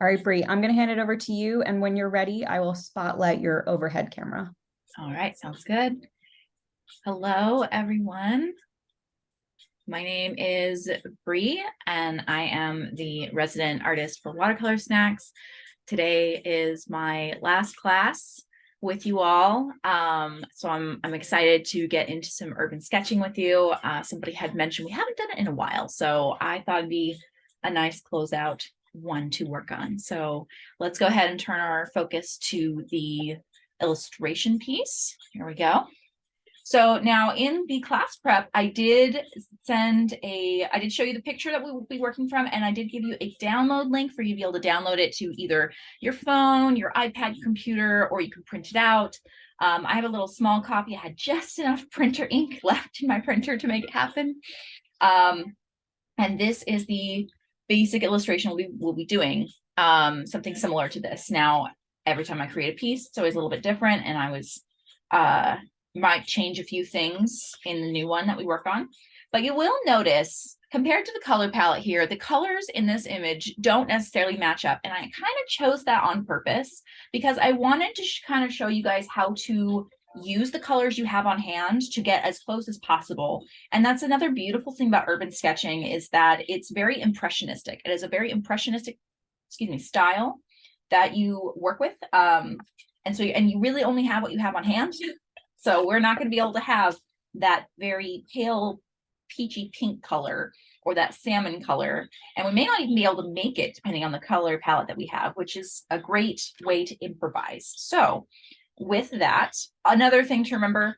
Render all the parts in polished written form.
All right, Bree, I'm going to hand it over to you. And when you're ready, I will spotlight your overhead camera. All right, sounds good. Hello, everyone. My name is Bree, and I am the resident artist for Watercolor Snacks. Today is my last class with you all. So I'm excited to get into some urban sketching with you. Somebody had mentioned we haven't done it in a while, so I thought it'd be a nice closeout one to work on. So let's go ahead and turn our focus to the illustration piece. Here we go. So now in the class prep, I did show you the picture that we will be working from, and I did give you a download link for you to be able to download it to either your phone, your iPad, computer, or you can print it out. I have a little small copy. I had just enough printer ink left in my printer to make it happen. And this is the basic illustration we'll be doing, something similar to this. Now, every time I create a piece, it's always a little bit different, and I might change a few things in the new one that we work on. But you will notice, compared to the color palette here, the colors in this image don't necessarily match up. And I kind of chose that on purpose because I wanted to kind of show you guys how to use the colors you have on hand to get as close as possible. And that's another beautiful thing about urban sketching, is that it's very impressionistic. It is a very impressionistic, style that you work with. And you really only have what you have on hand. So we're not going to be able to have that very pale peachy pink color or that salmon color. And we may not even be able to make it depending on the color palette that we have, which is a great way to improvise. So with that, another thing to remember,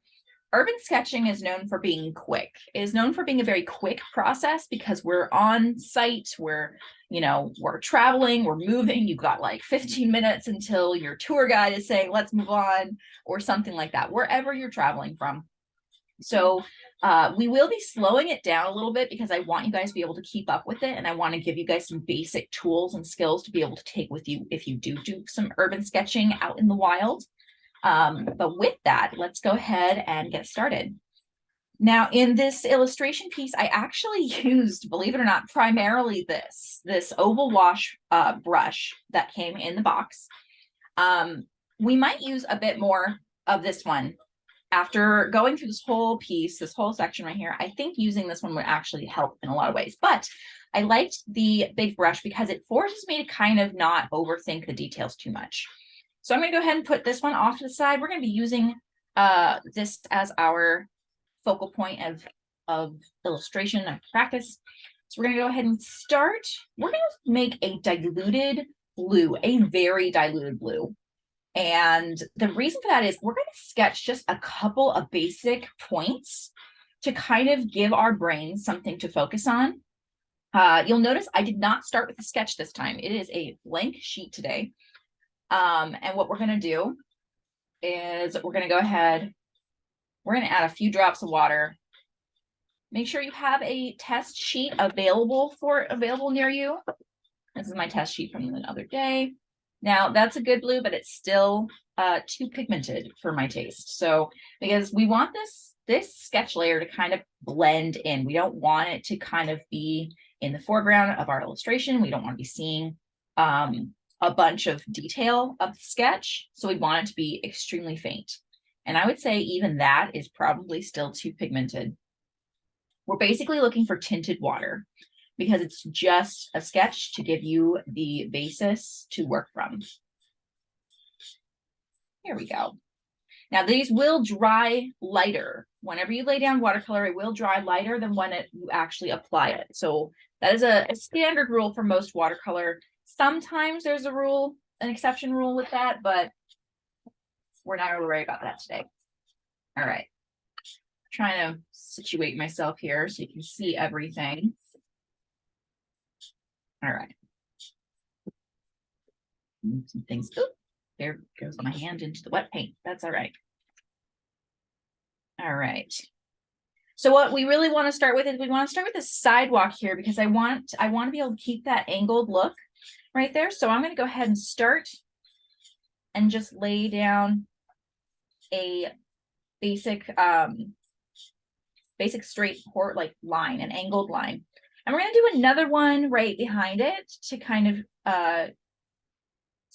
urban sketching is known for being quick. It is known for being a very quick process because we're on site, we're traveling, we're moving. You've got like 15 minutes until your tour guide is saying, let's move on, or something like that, wherever you're traveling from. So we will be slowing it down a little bit because I want you guys to be able to keep up with it. And I want to give you guys some basic tools and skills to be able to take with you if you do some urban sketching out in the wild. But with that, let's go ahead and get started. Now, in this illustration piece, I actually used, believe it or not, primarily this oval wash brush that came in the box. We might use a bit more of this one. After going through this whole piece, this whole section right here, I think using this one would actually help in a lot of ways. But I liked the big brush because it forces me to kind of not overthink the details too much. So I'm going to go ahead and put this one off to the side. We're going to be using this as our focal point of illustration and practice. So we're going to go ahead and start. We're going to make a diluted blue, a very diluted blue. And the reason for that is we're going to sketch just a couple of basic points to kind of give our brain something to focus on. You'll notice I did not start with a sketch this time. It is a blank sheet today. And what we're going to do is we're going to go ahead, we're going to add a few drops of water. Make sure you have a test sheet available near you. This is my test sheet from the other day. Now that's a good blue, but it's still too pigmented for my taste. So because we want this sketch layer to kind of blend in, we don't want it to kind of be in the foreground of our illustration. We don't want to be seeing a bunch of detail of the sketch. So we want it to be extremely faint. And I would say even that is probably still too pigmented. We're basically looking for tinted water because it's just a sketch to give you the basis to work from. Here we go. Now these will dry lighter. Whenever you lay down watercolor, it will dry lighter than when you actually apply it. So that is a standard rule for most watercolor. Sometimes there's an exception rule with that, but we're not really worried about that today. All right. Trying to situate myself here so you can see everything. All right. Some things. Ooh, there goes my hand into the wet paint. That's all right. All right. So what we really want to start with is we want to start with a sidewalk here because I want to be able to keep that angled look right there. So I'm going to go ahead and start and just lay down a basic straight line, an angled line. And we're going to do another one right behind it to kind of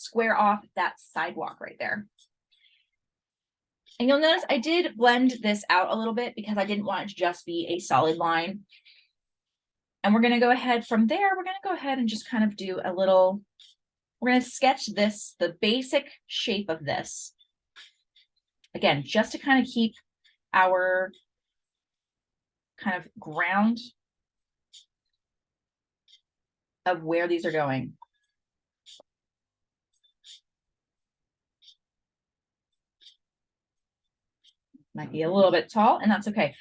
square off that sidewalk right there. And you'll notice I did blend this out a little bit because I didn't want it to just be a solid line. And we're going to go ahead from there. We're going to go ahead and just kind of do a little, we're going to sketch this, the basic shape of this. Again, just to kind of keep our kind of ground of where these are going. Might be a little bit tall, and that's okay.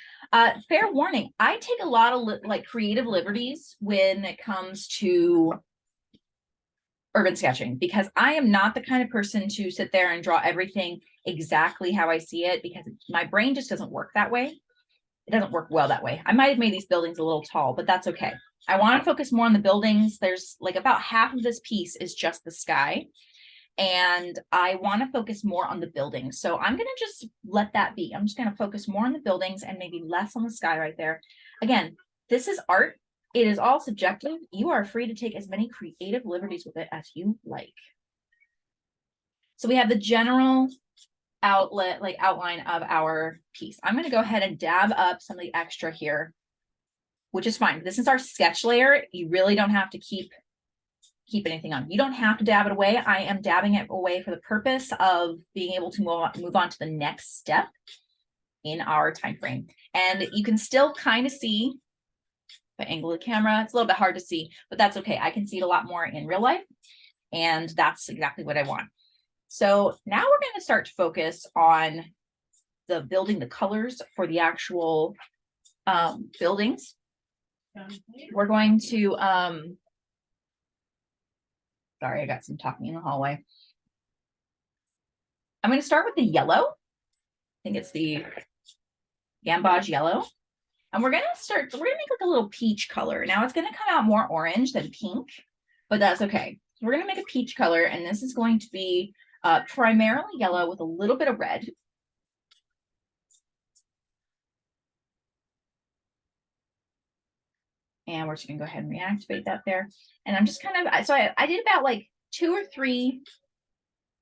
Fair warning, I take a lot of like creative liberties when it comes to urban sketching, because I am not the kind of person to sit there and draw everything exactly how I see it, because my brain just doesn't work that way. It doesn't work well that way. I might have made these buildings a little tall, but that's okay. I want to focus more on the buildings. There's like about half of this piece is just the sky, and I want to focus more on the buildings. So I'm going to just let that be. I'm just going to focus more on the buildings and maybe less on the sky right there. Again, this is art. It is all subjective. You are free to take as many creative liberties with it as you like. So we have the general outline of our piece. I'm going to go ahead and dab up some of the extra here, which is fine. This is our sketch layer. You really don't have to keep anything on. You don't have to dab it away. I am dabbing it away for the purpose of being able to move on to the next step in our time frame. And you can still kind of see the angle of the camera. It's a little bit hard to see, but that's okay. I can see it a lot more in real life, and that's exactly what I want. So now we're going to start to focus on building the colors for the actual buildings. We're going to sorry, I got some talking in the hallway. I'm going to start with the yellow. I think it's the gamboge yellow. And we're going to make like a little peach color. Now it's going to come out more orange than pink, but that's okay. So we're going to make a peach color, and this is going to be primarily yellow with a little bit of red. And we're just going to go ahead and reactivate that there. And I'm just kind of, so I did about like 2 or 3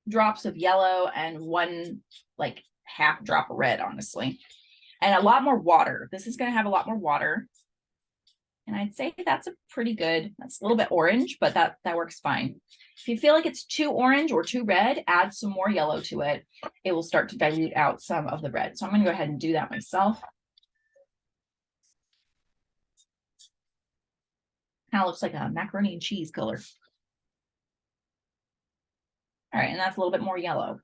drops of yellow and 1 like half drop of red, honestly. And a lot more water. This is going to have a lot more water. And I'd say that's a pretty good, that's a little bit orange, but that works fine. If you feel like it's too orange or too red, add some more yellow to it. It will start to dilute out some of the red. So I'm going to go ahead and do that myself. Kind of looks like a macaroni and cheese color. All right, and that's a little bit more yellow.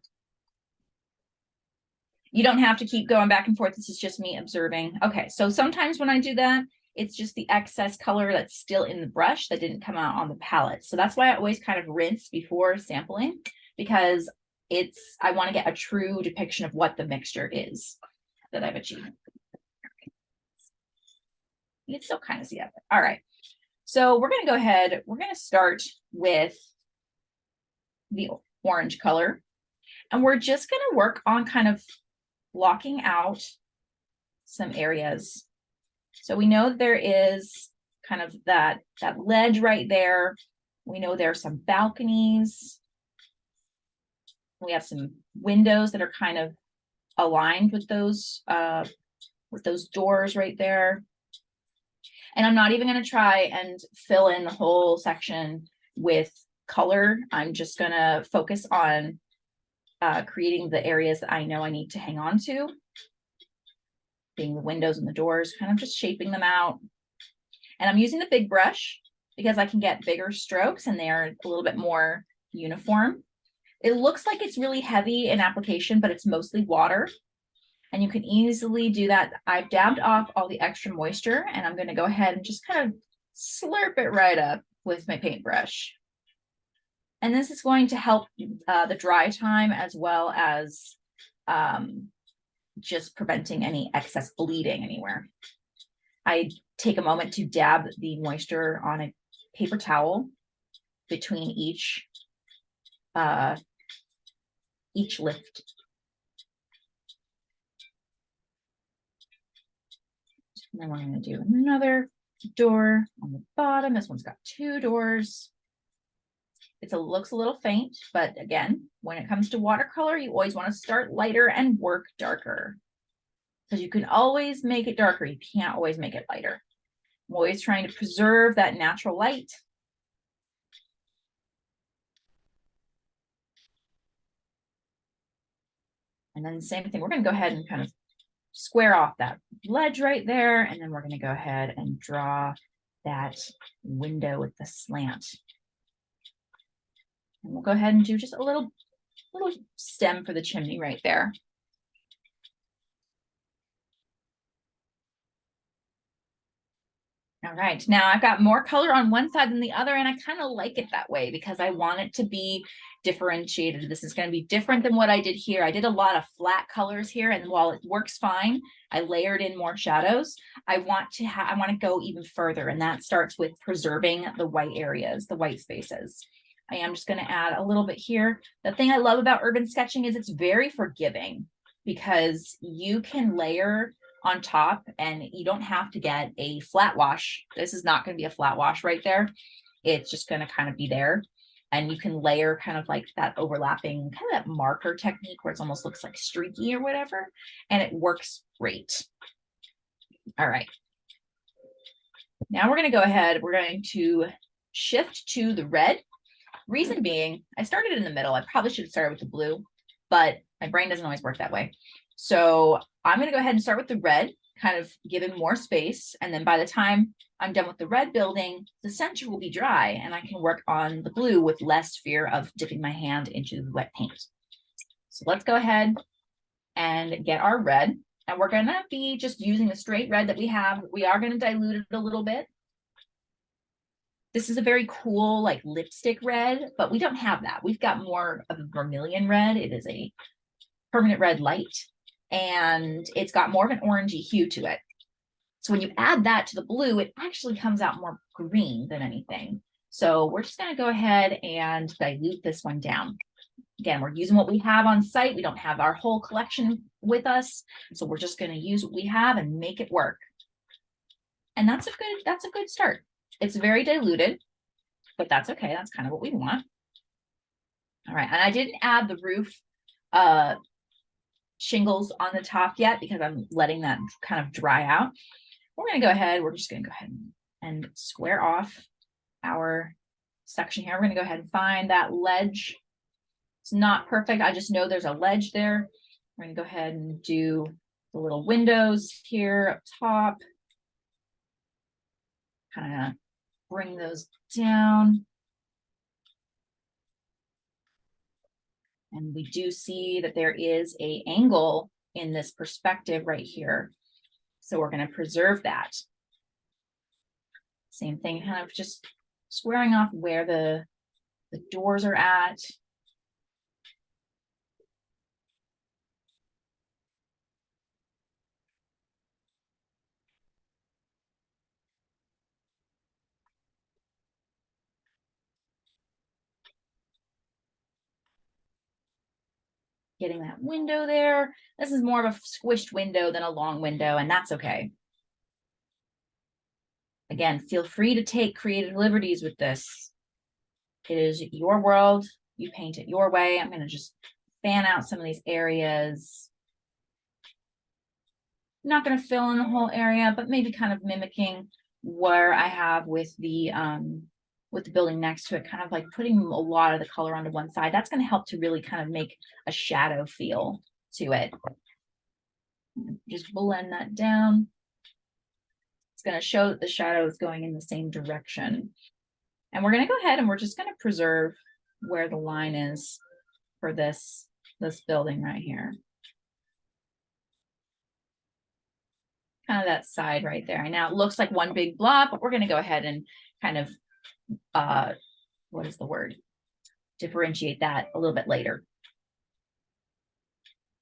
You don't have to keep going back and forth. This is just me observing. Okay, so sometimes when I do that, it's just the excess color that's still in the brush that didn't come out on the palette. So that's why I always kind of rinse before sampling, because I want to get a true depiction of what the mixture is that I've achieved. You can still kind of see that. All right. So we're going to go ahead. We're going to start with the orange color, and we're just going to work on kind of blocking out some areas. So we know there is kind of that ledge right there. We know there are some balconies. We have some windows that are kind of aligned with those doors right there. And I'm not even going to try and fill in the whole section with color. I'm just going to focus on creating the areas that I know I need to hang on to, being the windows and the doors, kind of just shaping them out. And I'm using the big brush because I can get bigger strokes and they're a little bit more uniform. It looks like it's really heavy in application, but it's mostly water. And you can easily do that. I've dabbed off all the extra moisture, and I'm going to go ahead and just kind of slurp it right up with my paintbrush. And this is going to help the dry time, as well as just preventing any excess bleeding anywhere. I take a moment to dab the moisture on a paper towel between each lift. And then we're going to do another door on the bottom. This one's got 2 doors. looks a little faint, but again, when it comes to watercolor, you always want to start lighter and work darker, because you can always make it darker. You can't always make it lighter. I'm always trying to preserve that natural light. And then the same thing, we're going to go ahead and kind of square off that ledge right there. And then we're going to go ahead and draw that window with the slant. And we'll go ahead and do just a little stem for the chimney right there. All right, now I've got more color on one side than the other, and I kind of like it that way because I want it to be differentiated. This is going to be different than what I did here. I did a lot of flat colors here, and while it works fine, I layered in more shadows. I want to go even further, and that starts with preserving the white areas, the white spaces. I am just going to add a little bit here. The thing I love about urban sketching is it's very forgiving because you can layer on top and you don't have to get a flat wash. This is not going to be a flat wash right there. It's just going to kind of be there. And you can layer kind of like that overlapping, kind of that marker technique where it almost looks like streaky or whatever. And it works great. All right. Now we're going to go ahead. We're going to shift to the red. Reason being, I started in the middle. I probably should have started with the blue, but my brain doesn't always work that way. So I'm going to go ahead and start with the red, kind of giving more space. And then by the time I'm done with the red building, the center will be dry and I can work on the blue with less fear of dipping my hand into the wet paint. So let's go ahead and get our red. And we're going to be just using the straight red that we have. We are going to dilute it a little bit. This is a very cool, like lipstick red, but we don't have that. We've got more of a vermilion red. It is a permanent red light, and it's got more of an orangey hue to it. So when you add that to the blue, it actually comes out more green than anything. So we're just going to go ahead and dilute this one down. Again, we're using what we have on site. We don't have our whole collection with us. So we're just going to use what we have and make it work. And that's a good start. It's very diluted, but that's okay. That's kind of what we want. All right. And I didn't add the roof shingles on the top yet because I'm letting that kind of dry out. We're going to go ahead. We're just going to go ahead and square off our section here. We're going to go ahead and find that ledge. It's not perfect. I just know there's a ledge there. We're going to go ahead and do the little windows here up top. Kind of bring those down. And we do see that there is an angle in this perspective right here. So we're going to preserve that. Same thing, kind of just squaring off where the doors are at. Getting that window there. This is more of a squished window than a long window, and that's okay. Again, feel free to take creative liberties with this. It is your world. You paint it your way. I'm going to just fan out some of these areas. I'm not going to fill in the whole area, but maybe kind of mimicking where I have with the building next to it, kind of like putting a lot of the color onto one side. That's going to help to really kind of make a shadow feel to it. Just blend that down. It's going to show that the shadow is going in the same direction. And we're going to go ahead and we're just going to preserve where the line is for this building right here. Kind of that side right there. And now it looks like one big blob, but we're going to go ahead and kind of what is the word? Differentiate that a little bit later.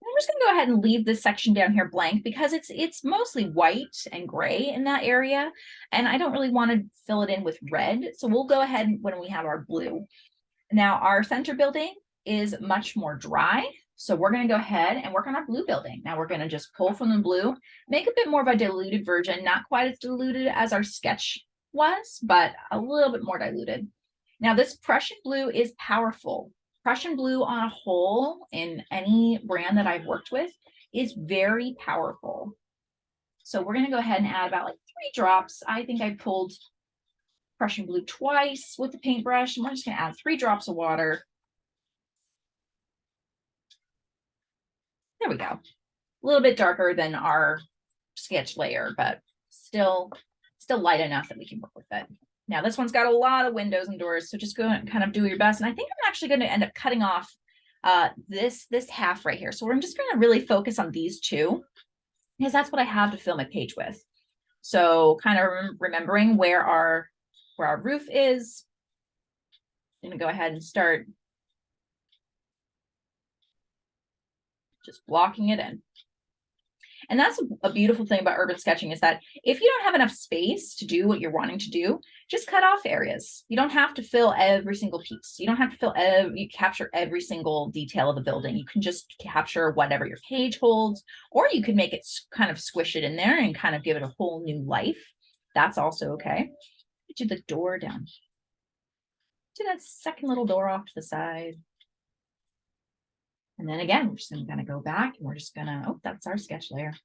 I'm just going to go ahead and leave this section down here blank because it's mostly white and gray in that area, and I don't really want to fill it in with red. So we'll go ahead when we have our blue. Now our center building is much more dry, so we're going to go ahead and work on our blue building. Now we're going to just pull from the blue, make a bit more of a diluted version, not quite as diluted as our sketch was, but a little bit more diluted. Now this Prussian blue is powerful. Prussian blue on a whole in any brand that I've worked with is very powerful. So we're going to go ahead and add about like 3 drops. I think I pulled Prussian blue twice with the paintbrush, and we're just going to add 3 drops of water. There we go. A little bit darker than our sketch layer, but still light enough that we can work with it. Now this one's got a lot of windows and doors, so just go and kind of do your best. And I think I'm actually going to end up cutting off this half right here. So I'm just going to really focus on these 2, because that's what I have to fill my page with. So kind of remembering where our roof is. I'm going to go ahead and start just blocking it in. And that's a beautiful thing about urban sketching, is that if you don't have enough space to do what you're wanting to do, just cut off areas. You don't have to fill every single piece. You don't have to capture every single detail of the building. You can just capture whatever your page holds, or you could make it kind of squish it in there and kind of give it a whole new life. That's also okay. Do the door down. Do that second little door off to the side. And then again, we're just going to go back, and we're just going to, oh, that's our sketch layer.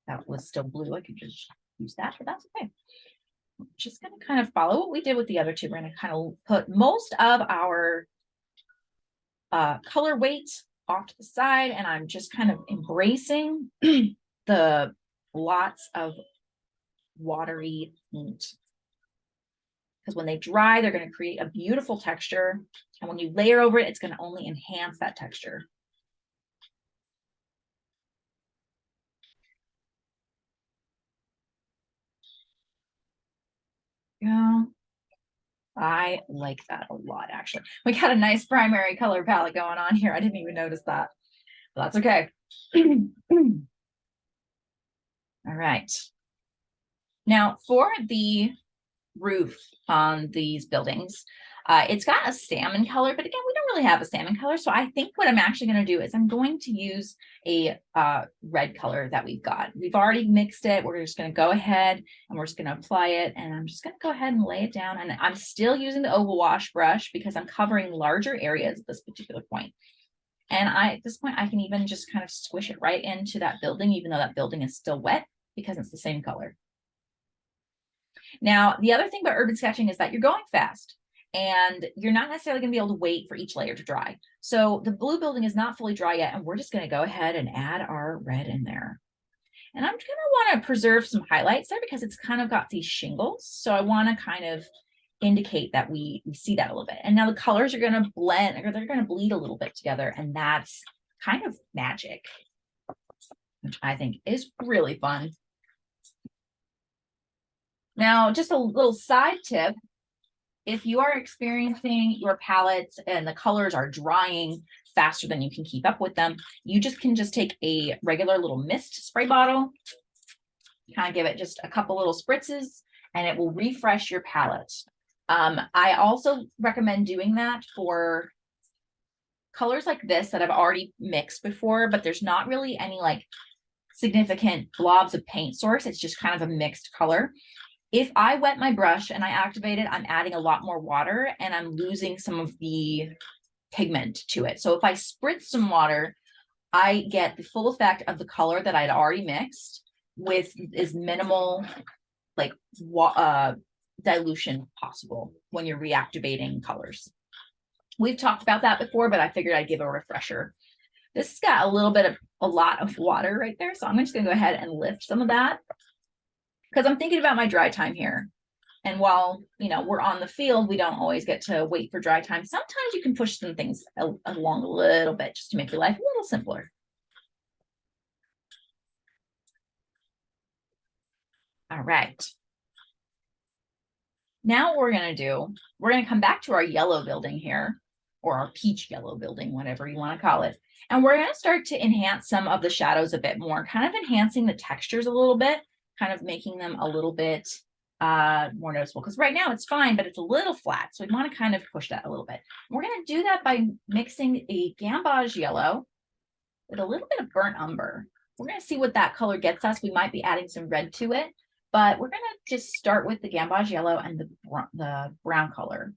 That was still blue. I could just use that, but that's okay. I'm just going to kind of follow what we did with the other 2. We're going to kind of put most of our color weight off to the side, and I'm just kind of embracing the lots of watery paint. Because when they dry, they're going to create a beautiful texture. And when you layer over it, it's going to only enhance that texture. Yeah, I like that a lot, actually. We got a nice primary color palette going on here. I didn't even notice that, but that's okay. All right. Now for the roof on these buildings, it's got a salmon color, but again, we don't really have a salmon color. So I think what I'm actually going to do is I'm going to use a red color that we've got. We've already mixed it. We're just going to go ahead and we're just going to apply it. And I'm just going to go ahead and lay it down. And I'm still using the oval wash brush because I'm covering larger areas at this particular point. And at this point, I can even just kind of squish it right into that building, even though that building is still wet, because it's the same color. Now, the other thing about urban sketching is that you're going fast, and you're not necessarily going to be able to wait for each layer to dry. So the blue building is not fully dry yet, and we're just going to go ahead and add our red in there. And I'm going to want to preserve some highlights there because it's kind of got these shingles. So I want to kind of indicate that we see that a little bit. And now the colors are going to blend, or they're going to bleed a little bit together, and that's kind of magic, which I think is really fun. Now, just a little side tip. If you are experiencing your palettes and the colors are drying faster than you can keep up with them, you can take a regular little mist spray bottle, kind of give it just a couple little spritzes, and it will refresh your palette. I also recommend doing that for colors like this that I've already mixed before, but there's not really any like significant blobs of paint source. It's just kind of a mixed color. If I wet my brush and I activate it, I'm adding a lot more water and I'm losing some of the pigment to it. So if I spritz some water, I get the full effect of the color that I'd already mixed with as minimal like dilution possible when you're reactivating colors. We've talked about that before, but I figured I'd give a refresher. This has got a lot of water right there. So I'm just gonna go ahead and lift some of that, because I'm thinking about my dry time here. And while, we're on the field, we don't always get to wait for dry time. Sometimes you can push some things along a little bit just to make your life a little simpler. All right. Now what we're going to do, we're going to come back to our yellow building here, or our peach yellow building, whatever you want to call it. And we're going to start to enhance some of the shadows a bit more, kind of enhancing the textures a little bit, kind of making them a little bit more noticeable, because right now it's fine, but it's a little flat. So we want to kind of push that a little bit. We're going to do that by mixing a gamboge yellow with a little bit of burnt umber. We're going to see what that color gets us. We might be adding some red to it, but we're going to just start with the gamboge yellow and the brown color.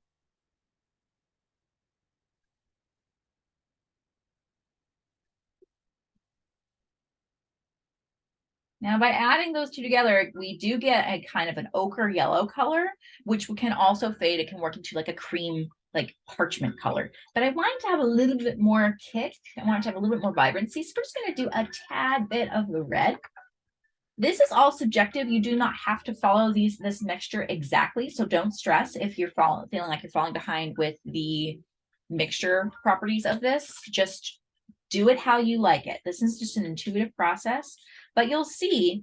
Now, by adding those two together, we do get a kind of an ochre yellow color, which can also fade. It can work into like a cream, like parchment color. But I want it to have a little bit more kick. I want it to have a little bit more vibrancy. So we're just going to do a tad bit of the red. This is all subjective. You do not have to follow this mixture exactly. So don't stress if you're feeling like you're falling behind with the mixture properties of this. Just do it how you like it. This is just an intuitive process. But you'll see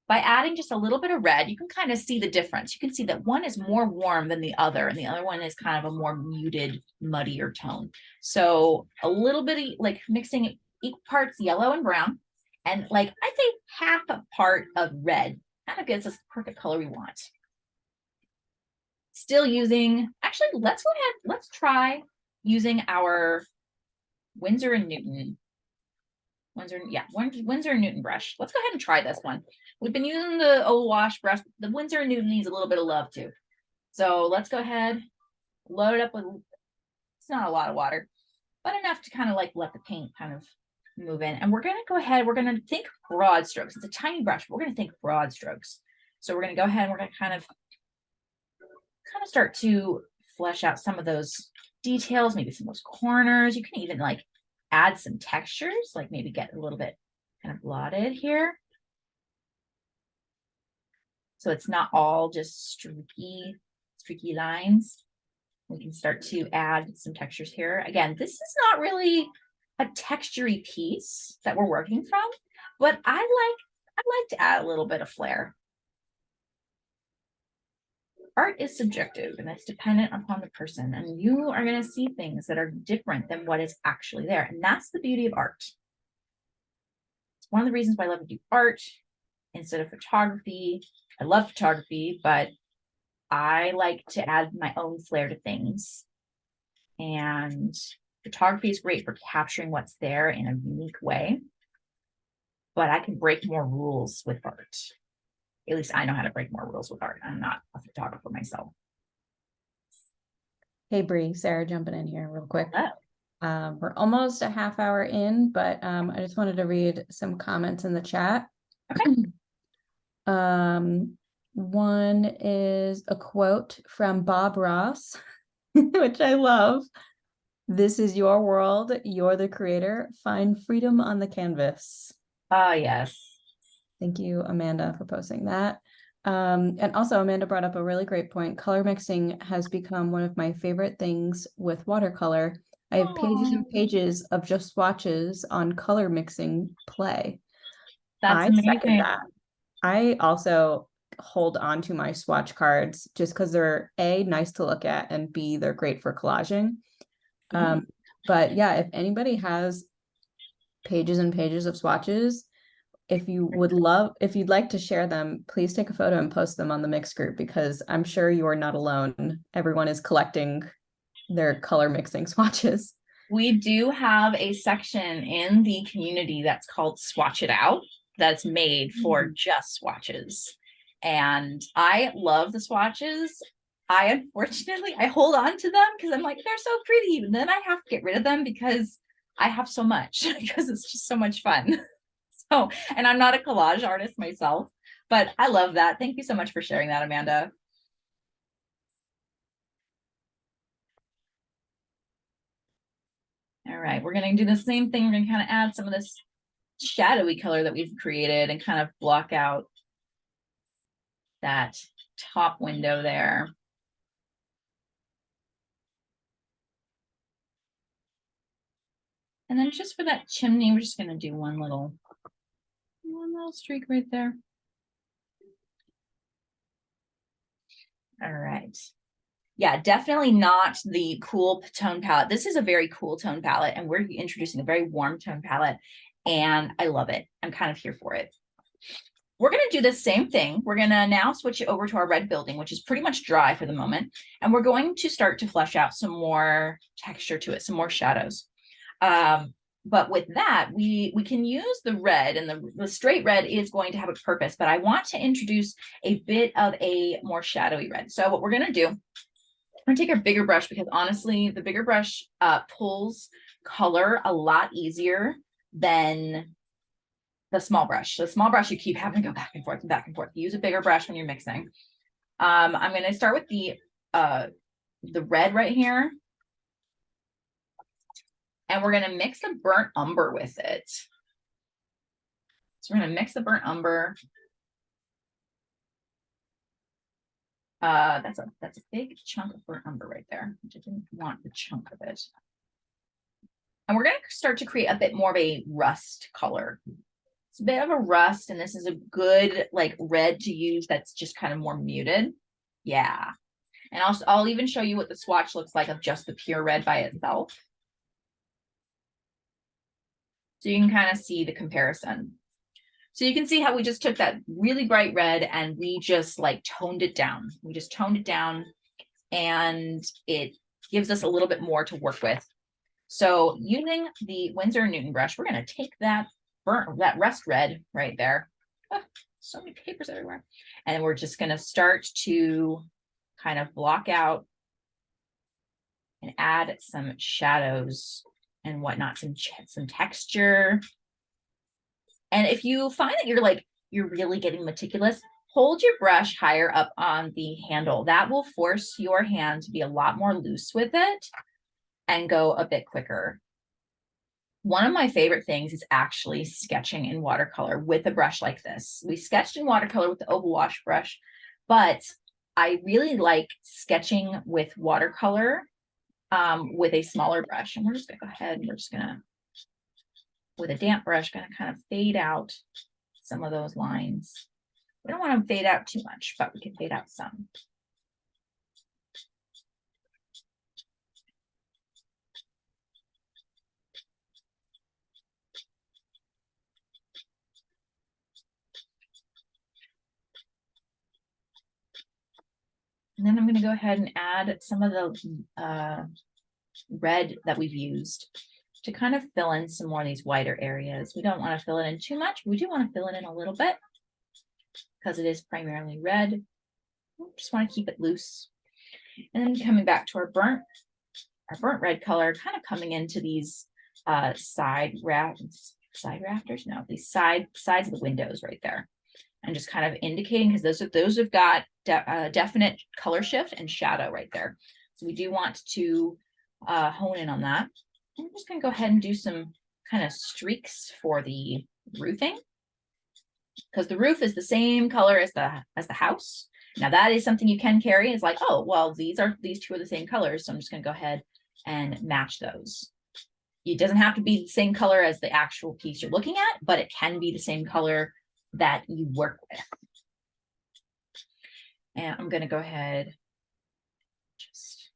by adding just a little bit of red, you can kind of see the difference. You can see that one is more warm than the other, and the other one is kind of a more muted, muddier tone. So a little bit of like mixing equal parts yellow and brown, and like I'd say half a part of red kind of gets us the perfect color we want. Still using, actually, let's go ahead, let's try using our Winsor & Newton. Winsor & Newton brush. Let's go ahead and try this one. We've been using the old wash brush. The Winsor & Newton needs a little bit of love too. So let's go ahead, load it up with, it's not a lot of water, but enough to kind of like let the paint kind of move in. And we're going to go ahead, we're going to think broad strokes. It's a tiny brush, but we're going to think broad strokes. So we're going to go ahead and we're going to kind of start to flesh out some of those details, maybe some of those corners. You can even like add some textures, like maybe get a little bit kind of blotted here. So it's not all just streaky lines. We can start to add some textures here. Again, this is not really a textury piece that we're working from, but I like to add a little bit of flair. Art is subjective and it's dependent upon the person, and you are going to see things that are different than what is actually there. And that's the beauty of art. It's one of the reasons why I love to do art instead of photography. I love photography, but I like to add my own flair to things. And photography is great for capturing what's there in a unique way, but I can break more rules with art. At least I know how to break more rules with art. I'm not a photographer myself. Hey, Bree, Sarah jumping in here real quick. Oh. We're almost a half hour in, but I just wanted to read some comments in the chat. Okay. One is a quote from Bob Ross, which I love. "This is your world. You're the creator. Find freedom on the canvas." Ah, yes. Thank you, Amanda, for posting that. And also Amanda brought up a really great point. Color mixing has become one of my favorite things with watercolor. I have pages and pages of just swatches on color mixing play. That's I second amazing. that. I also hold on to my swatch cards just because they're A, nice to look at, and B, they're great for collaging. But yeah, if anybody has pages and pages of swatches, if you'd like to share them, please take a photo and post them on the mix group, because I'm sure you are not alone. Everyone is collecting their color mixing swatches. We do have a section in the community that's called Swatch It Out, that's made for just swatches. And I love the swatches. Unfortunately, I hold on to them because I'm like, they're so pretty. And then I have to get rid of them because I have so much, because it's just so much fun. So, and I'm not a collage artist myself, but I love that. Thank you so much for sharing that, Amanda. All right, we're going to do the same thing. We're going to kind of add some of this shadowy color that we've created and kind of block out that top window there. And then just for that chimney, we're just going to do one little streak right there. All right. Yeah, definitely not the cool tone palette. This is a very cool tone palette, and we're introducing a very warm tone palette, and I love it. I'm kind of here for it. We're going to do the same thing. We're going to now switch it over to our red building, which is pretty much dry for the moment. And we're going to start to flesh out some more texture to it, some more shadows. But with that, we can use the red, and the straight red is going to have a purpose, but I want to introduce a bit of a more shadowy red. So what we're going to do, I'm going to take our bigger brush, because honestly, the bigger brush pulls color a lot easier than the small brush. The small brush, you keep having to go back and forth and back and forth. Use a bigger brush when you're mixing. I'm going to start with the red right here. And we're going to mix the burnt umber with it. So we're going to mix the burnt umber. That's a big chunk of burnt umber right there. I didn't want the chunk of it. And we're going to start to create a bit more of a rust color. It's a bit of a rust, and this is a good like red to use that's just kind of more muted. Yeah. And I'll even show you what the swatch looks like of just the pure red by itself. So you can kind of see the comparison. So you can see how we just took that really bright red and we just like toned it down. We just toned it down and it gives us a little bit more to work with. So using the Winsor & Newton brush, we're going to take that rust red right there. Oh, so many papers everywhere. And we're just going to start to kind of block out and add some shadows and whatnot, some texture. And if you find that you're really getting meticulous, hold your brush higher up on the handle. That will force your hand to be a lot more loose with it and go a bit quicker. One of my favorite things is actually sketching in watercolor with a brush like this. We sketched in watercolor with the oval wash brush, but I really like sketching with watercolor with a smaller brush. And we're just gonna go ahead and we're just gonna, with a damp brush, gonna kind of fade out some of those lines. We don't want to fade out too much, but we can fade out some. And then I'm going to go ahead and add some of the red that we've used to kind of fill in some more of these whiter areas. We don't want to fill it in too much. We do want to fill it in a little bit because it is primarily red. We just want to keep it loose. And then coming back to our burnt red color, kind of coming into these side rafters, no, these sides of the windows right there. And just kind of indicating, because those have got definite color shift and shadow right there. So we do want to hone in on that. And I'm just going to go ahead and do some kind of streaks for the roofing, because the roof is the same color as the house. Now that is something you can carry. It's like, oh, well, these two are the same colors, so I'm just going to go ahead and match those. It doesn't have to be the same color as the actual piece you're looking at, but it can be the same color that you work with. And I'm going to go ahead. Just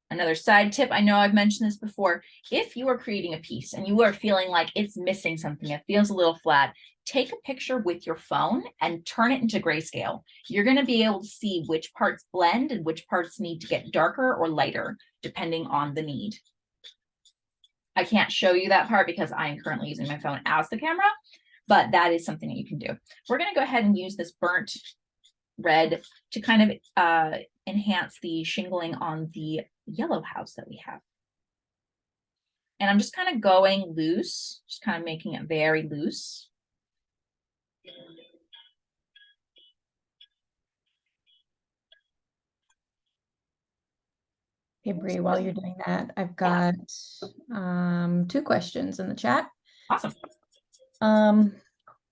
another side tip. I know I've mentioned this before. If you are creating a piece and you are feeling like it's missing something, it feels a little flat, take a picture with your phone and turn it into grayscale. You're going to be able to see which parts blend and which parts need to get darker or lighter, depending on the need. I can't show you that part because I am currently using my phone as the camera, but that is something that you can do. We're going to go ahead and use this burnt red to kind of enhance the shingling on the yellow house that we have. And I'm just kind of going loose, just kind of making it very loose. Hey, Bree, while you're doing that, I've got 2 questions in the chat. Awesome.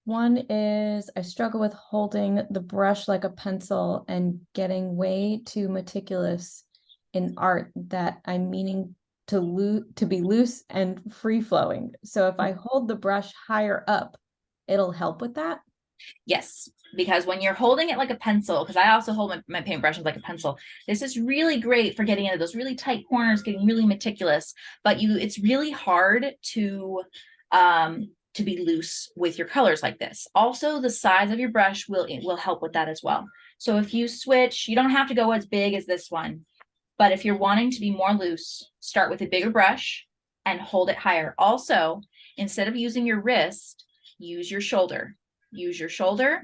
One is, I struggle with holding the brush like a pencil and getting way too meticulous in art that I'm meaning to be loose and free flowing. So if I hold the brush higher up, it'll help with that. Yes, because when you're holding it like a pencil, because I also hold my paintbrushes like a pencil, this is really great for getting into those really tight corners, getting really meticulous, but it's really hard to be loose with your colors like this. Also, the size of your brush will help with that as well. So if you switch, you don't have to go as big as this one, but if you're wanting to be more loose, start with a bigger brush and hold it higher. Also, instead of using your wrist, use your shoulder. Use your shoulder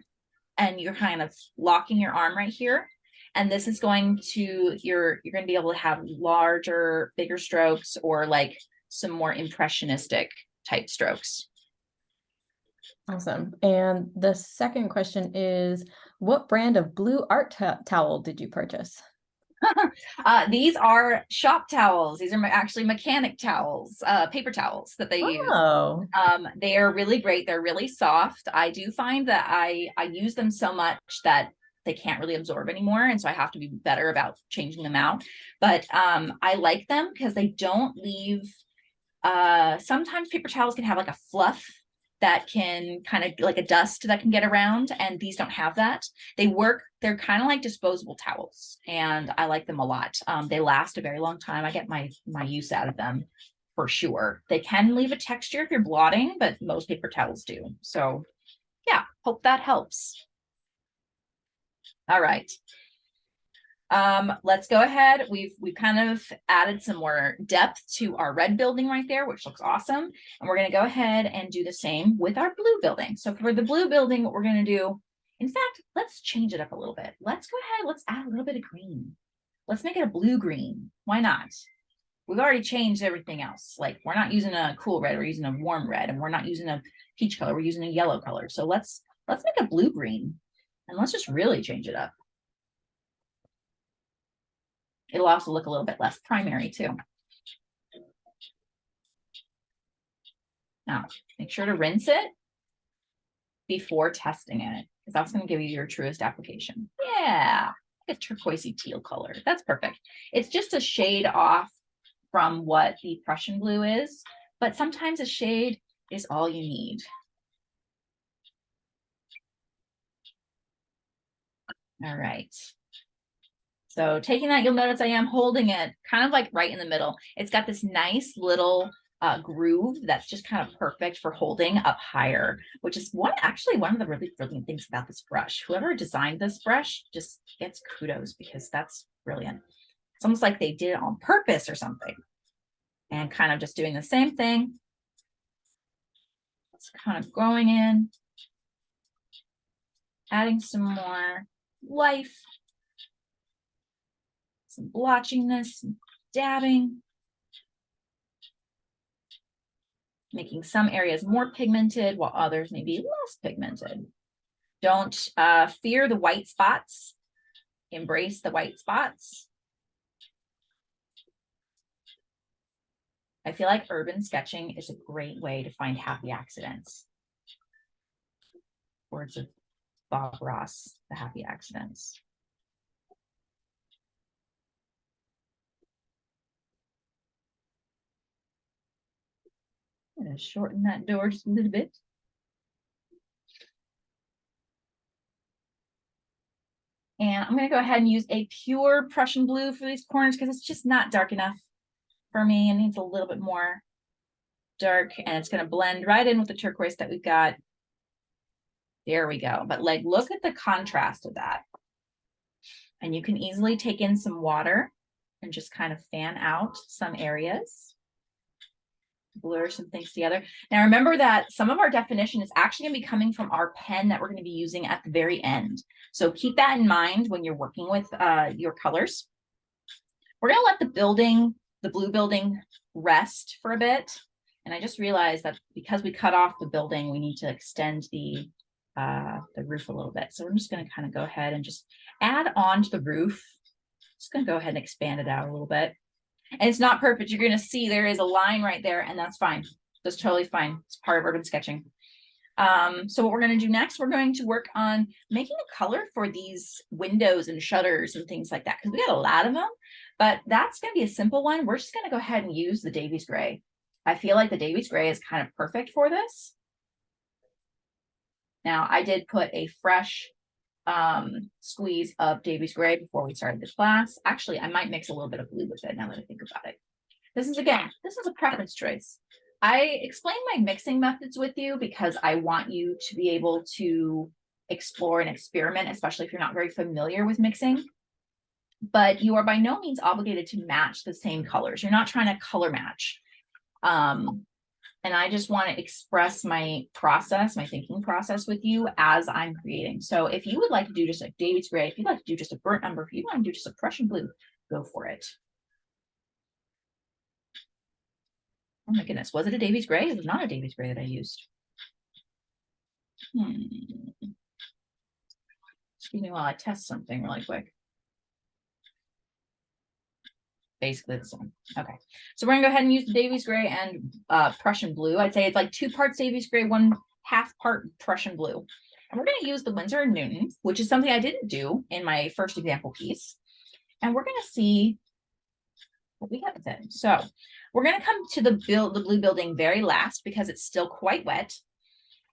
and you're kind of locking your arm right here. And this is going to, you're going to be able to have larger, bigger strokes or like some more impressionistic type strokes. Awesome. And the second question is, what brand of blue art towel did you purchase? These are shop towels. These are actually mechanic towels, paper towels that they use. Oh, They are really great. They're really soft. I do find that I use them so much that they can't really absorb anymore. And so I have to be better about changing them out. But I like them because they don't leave, sometimes paper towels can have like a fluff that can kind of like a dust that can get around, and these don't have that. They're kind of like disposable towels, and I like them a lot. They last a very long time. I get my use out of them for sure. They can leave a texture if you're blotting, but most paper towels do. So yeah, hope that helps. All right. Let's go ahead. We've kind of added some more depth to our red building right there, which looks awesome. And we're going to go ahead and do the same with our blue building. So for the blue building, what we're going to do, in fact, let's change it up a little bit. Let's go ahead. Let's add a little bit of green. Let's make it a blue green. Why not? We've already changed everything else. Like, we're not using a cool red, we're using a warm red, and we're not using a peach color, we're using a yellow color. So let's make a blue green, and let's just really change it up. It'll also look a little bit less primary too. Now, make sure to rinse it before testing it, because that's going to give you your truest application. Yeah, like a turquoisey teal color. That's perfect. It's just a shade off from what the Prussian blue is, but sometimes a shade is all you need. All right. So taking that, you'll notice I am holding it kind of like right in the middle. It's got this nice little groove that's just kind of perfect for holding up higher, which is actually one of the really brilliant things about this brush. Whoever designed this brush just gets kudos, because that's brilliant. It's almost like they did it on purpose or something. And kind of just doing the same thing. It's kind of going in, adding some more life, some blotchiness, some dabbing, making some areas more pigmented while others may be less pigmented. Don't fear the white spots. Embrace the white spots. I feel like urban sketching is a great way to find happy accidents. Words of Bob Ross, the happy accidents. I'm going to shorten that door just a little bit. And I'm going to go ahead and use a pure Prussian blue for these corners, because it's just not dark enough for me. It needs a little bit more dark, and it's going to blend right in with the turquoise that we've got. There we go. But like, look at the contrast of that. And you can easily take in some water and just kind of fan out some areas. Blur some things together. Now remember that some of our definition is actually going to be coming from our pen that we're going to be using at the very end. So keep that in mind when you're working with your colors. We're going to let the blue building rest for a bit. And I just realized that because we cut off the building, we need to extend the roof a little bit. So I'm just going to kind of go ahead and just add on to the roof. Just going to go ahead and expand it out a little bit. And it's not perfect. You're going to see there is a line right there, and that's fine. That's totally fine. It's part of urban sketching. So what we're going to do next, we're going to work on making a color for these windows and shutters and things like that, because we got a lot of them, but that's going to be a simple one. We're just going to go ahead and use the Davies gray. I feel like the Davies gray is kind of perfect for this. Now I did put a fresh squeeze of Davies gray before we started this class. Actually, I might mix a little bit of blue with it now that I think about it. This is a preference choice. I explain my mixing methods with you because I want you to be able to explore and experiment, especially if you're not very familiar with mixing. But you are by no means obligated to match the same colors. You're not trying to color match. And I just want to express my process, my thinking process with you as I'm creating. So if you would like to do just like David's gray, if you'd like to do just a burnt umber, if you want to do just a Prussian blue, go for it. Oh my goodness, was it a Davies gray? It was not a Davies gray that I used. Excuse me while I test something really quick. Basically the same. Okay, so we're gonna go ahead and use the Davies gray and Prussian blue. I'd say it's like 2 parts Davies gray, 1/2 part Prussian blue. And we're gonna use the Winsor and Newton, which is something I didn't do in my first example piece. And we're gonna see what we get with it. So we're gonna come to the blue building very last because it's still quite wet.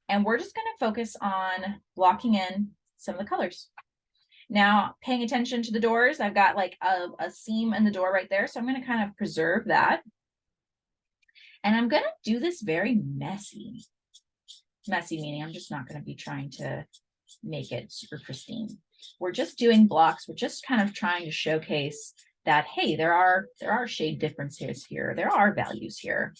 And we're just gonna focus on blocking in some of the colors. Now, paying attention to the doors, I've got like a seam in the door right there. So I'm going to kind of preserve that. And I'm going to do this very messy. Messy meaning I'm just not going to be trying to make it super pristine. We're just doing blocks. We're just kind of trying to showcase that, hey, there are shade differences here. There are values here.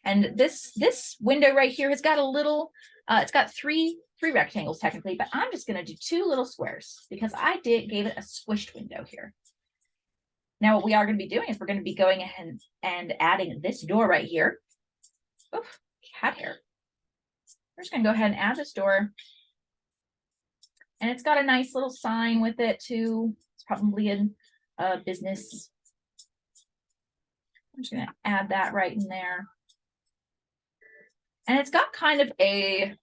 And this window right here has got a little, it's got three rectangles technically, but I'm just going to do 2 little squares because I gave it a squished window here. Now what we are going to be doing is we're going to be going ahead and adding this door right here. Oof, cat hair. We're just going to go ahead and add this door. And it's got a nice little sign with it too. It's probably in a business. I'm just going to add that right in there. And it's got kind of a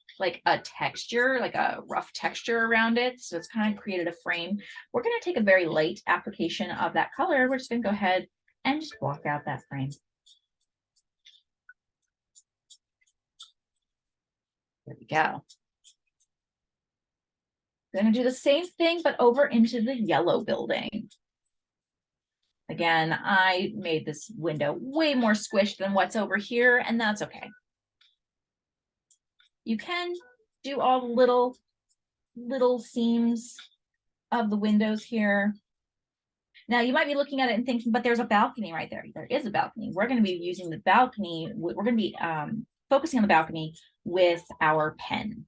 texture, like a rough texture around it. So it's kind of created a frame. We're going to take a very light application of that color. We're just going to go ahead and just block out that frame. There we go. We're going to do the same thing, but over into the yellow building. Again, I made this window way more squished than what's over here, and that's okay. You can do all the little seams of the windows here. Now you might be looking at it and thinking, but there's a balcony right there. There is a balcony. We're going to be using the balcony. We're going to be focusing on the balcony with our pen.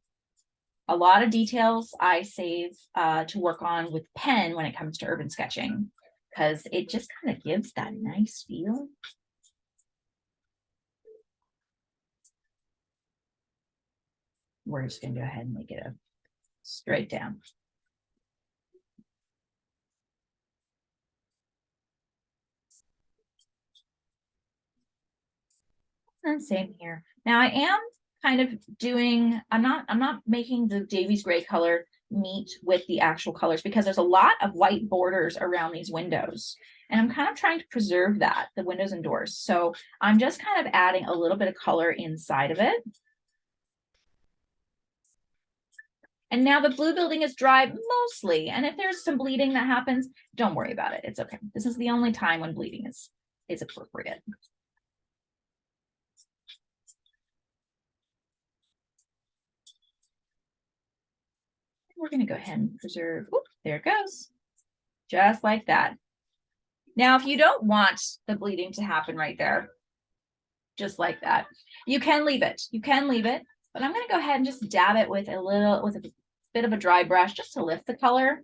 A lot of details I save to work on with pen when it comes to urban sketching, because it just kind of gives that nice feel. We're just going to go ahead and make it a straight down. And same here. Now I am kind of doing, I'm not making the Davies gray color meet with the actual colors because there's a lot of white borders around these windows. And I'm kind of trying to preserve that, the windows and doors. So I'm just kind of adding a little bit of color inside of it. And now the blue building is dry mostly. And if there's some bleeding that happens, don't worry about it. It's okay. This is the only time when bleeding is appropriate. We're going to go ahead and preserve. Oop, there it goes. Just like that. Now, if you don't want the bleeding to happen right there, just like that, you can leave it. You can leave it. But I'm going to go ahead and just dab it with a bit of a dry brush just to lift the color.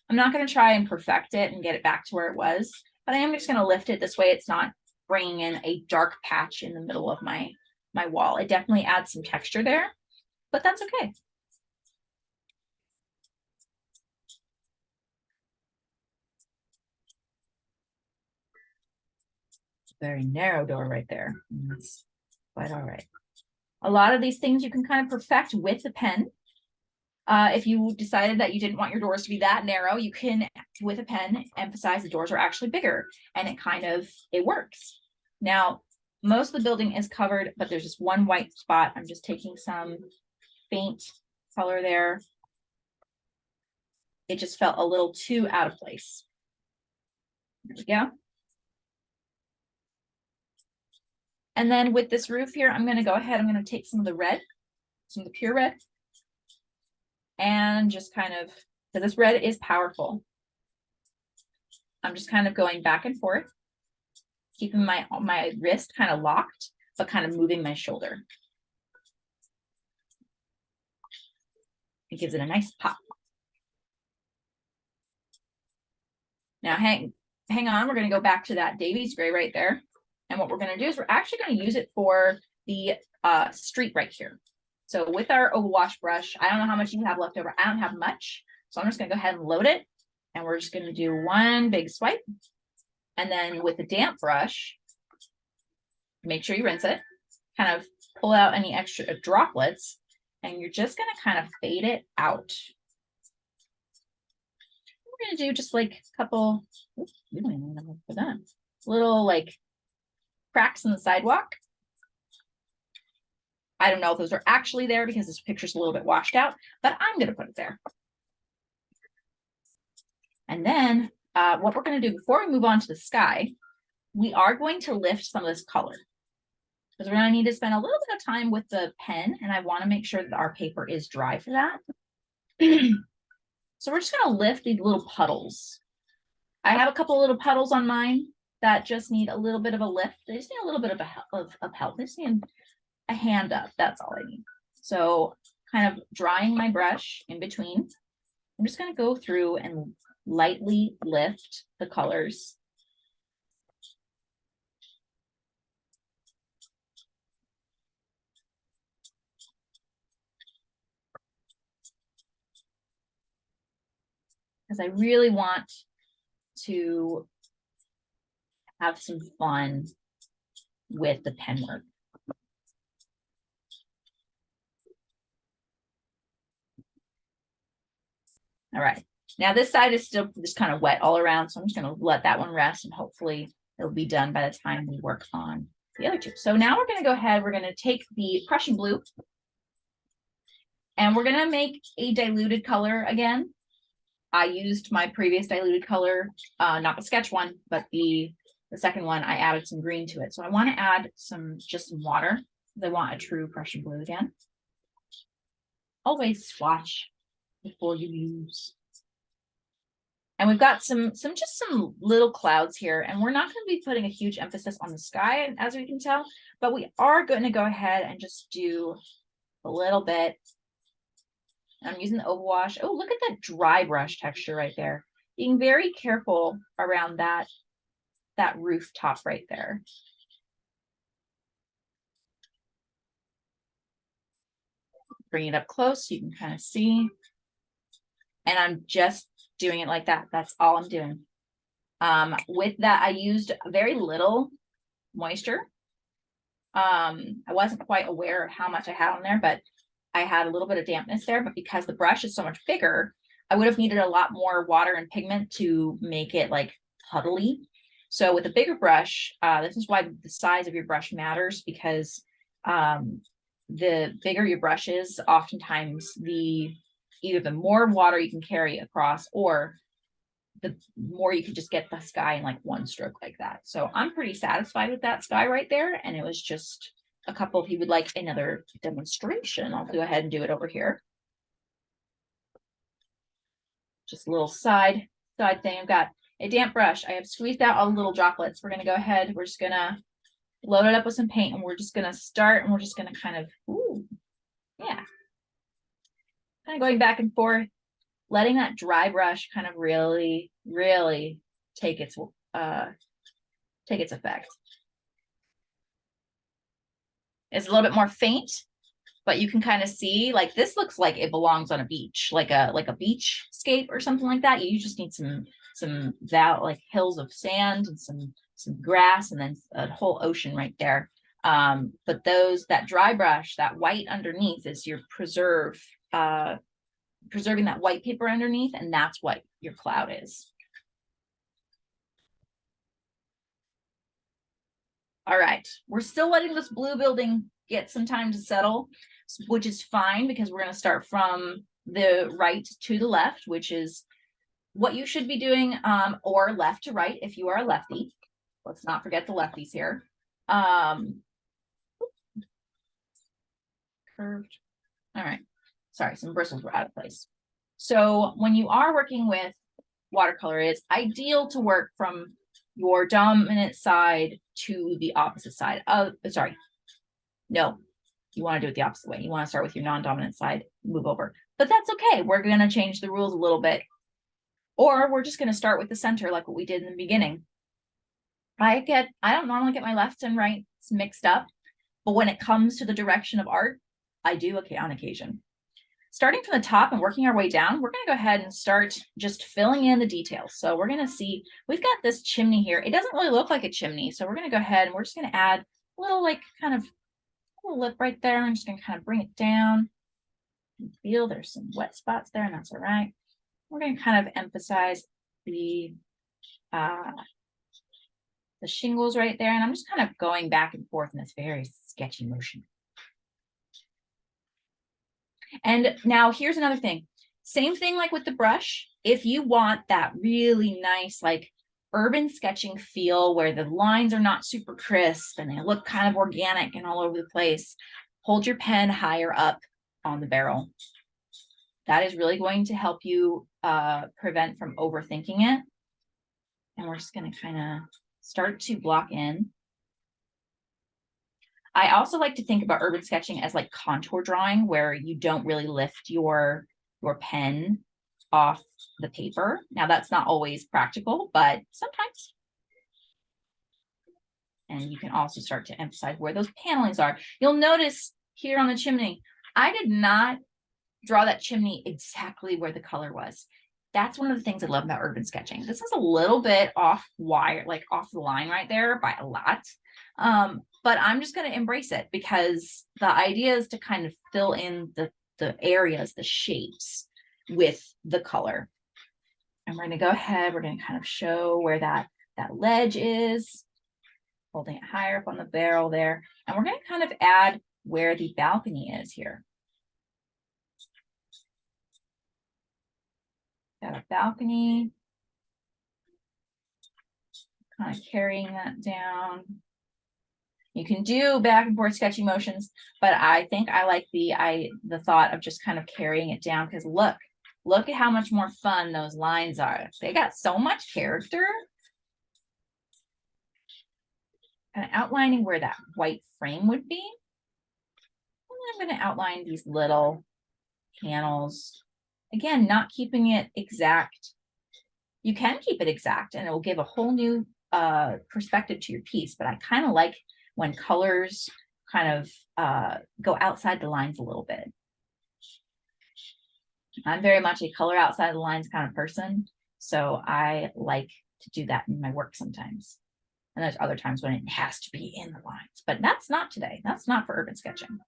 I'm not going to try and perfect it and get it back to where it was, but I am just going to lift it this way. It's not bringing in a dark patch in the middle of my wall. It definitely adds some texture there, but that's okay. Very narrow door right there. That's quite all right. A lot of these things you can kind of perfect with the pen. If you decided that you didn't want your doors to be that narrow, you can, with a pen, emphasize the doors are actually bigger, and it works. Now, most of the building is covered, but there's just one white spot. I'm just taking some faint color there. It just felt a little too out of place. There we go. And then with this roof here, I'm going to go ahead, I'm going to take some of the red, some of the pure red, and just kind of, so this red is powerful. I'm just kind of going back and forth, keeping my wrist kind of locked, but kind of moving my shoulder. It gives it a nice pop. Now hang on, we're going to go back to that Davies gray right there. And what we're going to do is we're actually going to use it for the street right here. So with our overwash brush, I don't know how much you have left over. I don't have much. So I'm just gonna go ahead and load it. And we're just gonna do one big swipe. And then with the damp brush, make sure you rinse it, kind of pull out any extra droplets, and you're just gonna kind of fade it out. We're gonna do just like a couple, we don't even know for that. Little like cracks in the sidewalk. I don't know if those are actually there because this picture's a little bit washed out, but I'm gonna put it there. And then what we're gonna do before we move on to the sky, we are going to lift some of this color because we're gonna need to spend a little bit of time with the pen, and I wanna make sure that our paper is dry for that. So we're just gonna lift these little puddles. I have a couple little puddles on mine that just need a little bit of a lift. They just need a little bit of help. They just need a hand up. That's all I need. So kind of drying my brush in between. I'm just going to go through and lightly lift the colors. Because I really want to have some fun with the pen work. All right, now this side is still just kind of wet all around, so I'm just going to let that one rest, and hopefully it'll be done by the time we work on the other two. So now we're going to go ahead, we're going to take the Prussian blue, and we're going to make a diluted color again. I used my previous diluted color, not the sketch one, but the second one. I added some green to it. So I want to add just some water. I want a true Prussian blue again. Always swatch before you use. And we've got some little clouds here, and we're not going to be putting a huge emphasis on the sky, as we can tell, but we are going to go ahead and just do a little bit. I'm using the overwash. Oh, look at that dry brush texture right there. Being very careful around that rooftop right there. Bring it up close so you can kind of see. And I'm just doing it like that. That's all I'm doing. With that, I used very little moisture. I wasn't quite aware of how much I had on there, but I had a little bit of dampness there. But because the brush is so much bigger, I would have needed a lot more water and pigment to make it like puddly. So with a bigger brush, this is why the size of your brush matters, because the bigger your brush is, oftentimes either the more water you can carry across, or the more you can just get the sky in like one stroke like that. So I'm pretty satisfied with that sky right there. And it was just a couple. If you would like another demonstration, I'll go ahead and do it over here. Just a little side thing. I've got a damp brush. I have squeezed out all the little droplets. We're going to go ahead. We're just going to load it up with some paint, and we're just going to start, and we're just going to kind of, kind of going back and forth, letting that dry brush kind of really, really take its effect. It's a little bit more faint, but you can kind of see, like, this looks like it belongs on a beach, like a beachscape or something like that. You just need some like hills of sand and some grass, and then a whole ocean right there. But that dry brush, that white underneath, is your preserving that white paper underneath, and that's what your cloud is. All right, we're still letting this blue building get some time to settle, which is fine, because we're going to start from the right to the left, which is what you should be doing, or left to right if you are a lefty. Let's not forget the lefties here. Curved. All right. Sorry, some bristles were out of place. So when you are working with watercolor, it's ideal to work from your dominant side to the opposite side. Sorry. No, you want to do it the opposite way. You want to start with your non-dominant side, move over. But that's okay. We're going to change the rules a little bit. Or we're just going to start with the center like what we did in the beginning. I don't normally get my left and right mixed up, but when it comes to the direction of art, I do on occasion. Starting from the top and working our way down, we're going to go ahead and start just filling in the details. So we're going to see, we've got this chimney here. It doesn't really look like a chimney. So we're going to go ahead and we're just going to add a little like kind of a little lip right there. I'm just going to kind of bring it down. You can feel there's some wet spots there, and that's all right. We're going to kind of emphasize the shingles right there. And I'm just kind of going back and forth in this very sketchy motion. And now here's another thing. Same thing like with the brush. If you want that really nice, like urban sketching feel where the lines are not super crisp and they look kind of organic and all over the place, hold your pen higher up on the barrel. That is really going to help you prevent from overthinking it. And we're just going to kind of start to block in. I also like to think about urban sketching as like contour drawing, where you don't really lift your pen off the paper. Now that's not always practical, but sometimes. And you can also start to emphasize where those panelings are. You'll notice here on the chimney, I did not draw that chimney exactly where the color was. That's one of the things I love about urban sketching. This is a little bit off wire, like off the line right there by a lot. But I'm just going to embrace it because the idea is to kind of fill in the areas, the shapes with the color. And we're going to go ahead, we're going to kind of show where that ledge is, holding it higher up on the barrel there. And we're going to kind of add where the balcony is here. Got a balcony, kind of carrying that down. You can do back and forth sketchy motions, but I think I like the thought of just kind of carrying it down because look at how much more fun those lines are. They got so much character. Kind of outlining where that white frame would be. And I'm going to outline these little panels. Again, not keeping it exact. You can keep it exact and it will give a whole new perspective to your piece, but I kind of like when colors kind of go outside the lines a little bit. I'm very much a color outside the lines kind of person, so I like to do that in my work sometimes. And there's other times when it has to be in the lines, but that's not today. That's not for urban sketching.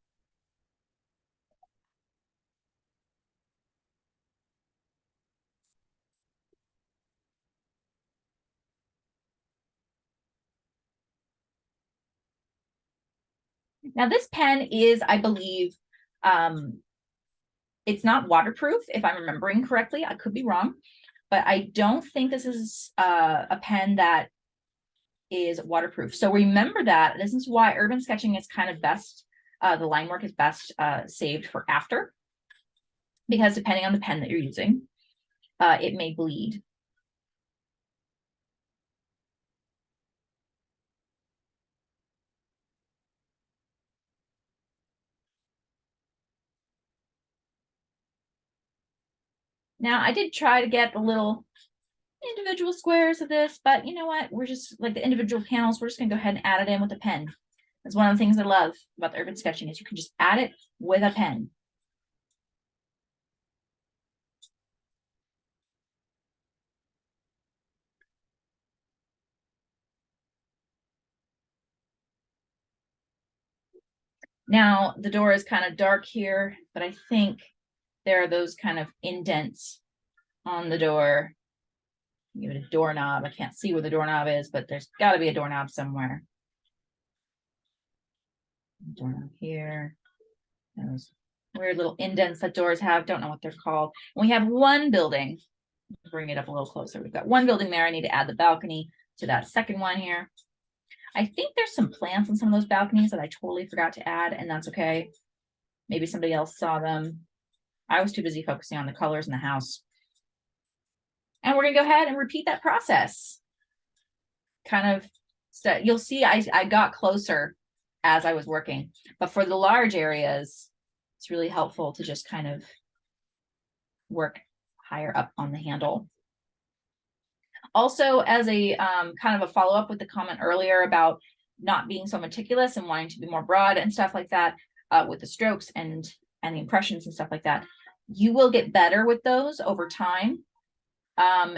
Now this pen is, I believe, it's not waterproof, if I'm remembering correctly. I could be wrong, but I don't think this is a pen that is waterproof. So remember that. This is why urban sketching is kind of best, the line work is best saved for after, because depending on the pen that you're using, it may bleed. Now I did try to get the little individual squares of this, but you know what? We're just like the individual panels. We're just gonna go ahead and add it in with a pen. That's one of the things I love about the urban sketching is you can just add it with a pen. Now the door is kind of dark here, but I think there are those kind of indents on the door. Give it a doorknob. I can't see where the doorknob is, but there's got to be a doorknob somewhere. Doorknob here. Those weird little indents that doors have. Don't know what they're called. And we have one building. Bring it up a little closer. We've got one building there. I need to add the balcony to that second one here. I think there's some plants on some of those balconies that I totally forgot to add, and that's okay. Maybe somebody else saw them. I was too busy focusing on the colors in the house. And we're gonna go ahead and repeat that process. Kind of, so you'll see I got closer as I was working, but for the large areas, it's really helpful to just kind of work higher up on the handle. Also, as a kind of a follow-up with the comment earlier about not being so meticulous and wanting to be more broad and stuff like that, with the strokes and the impressions and stuff like that. You will get better with those over time.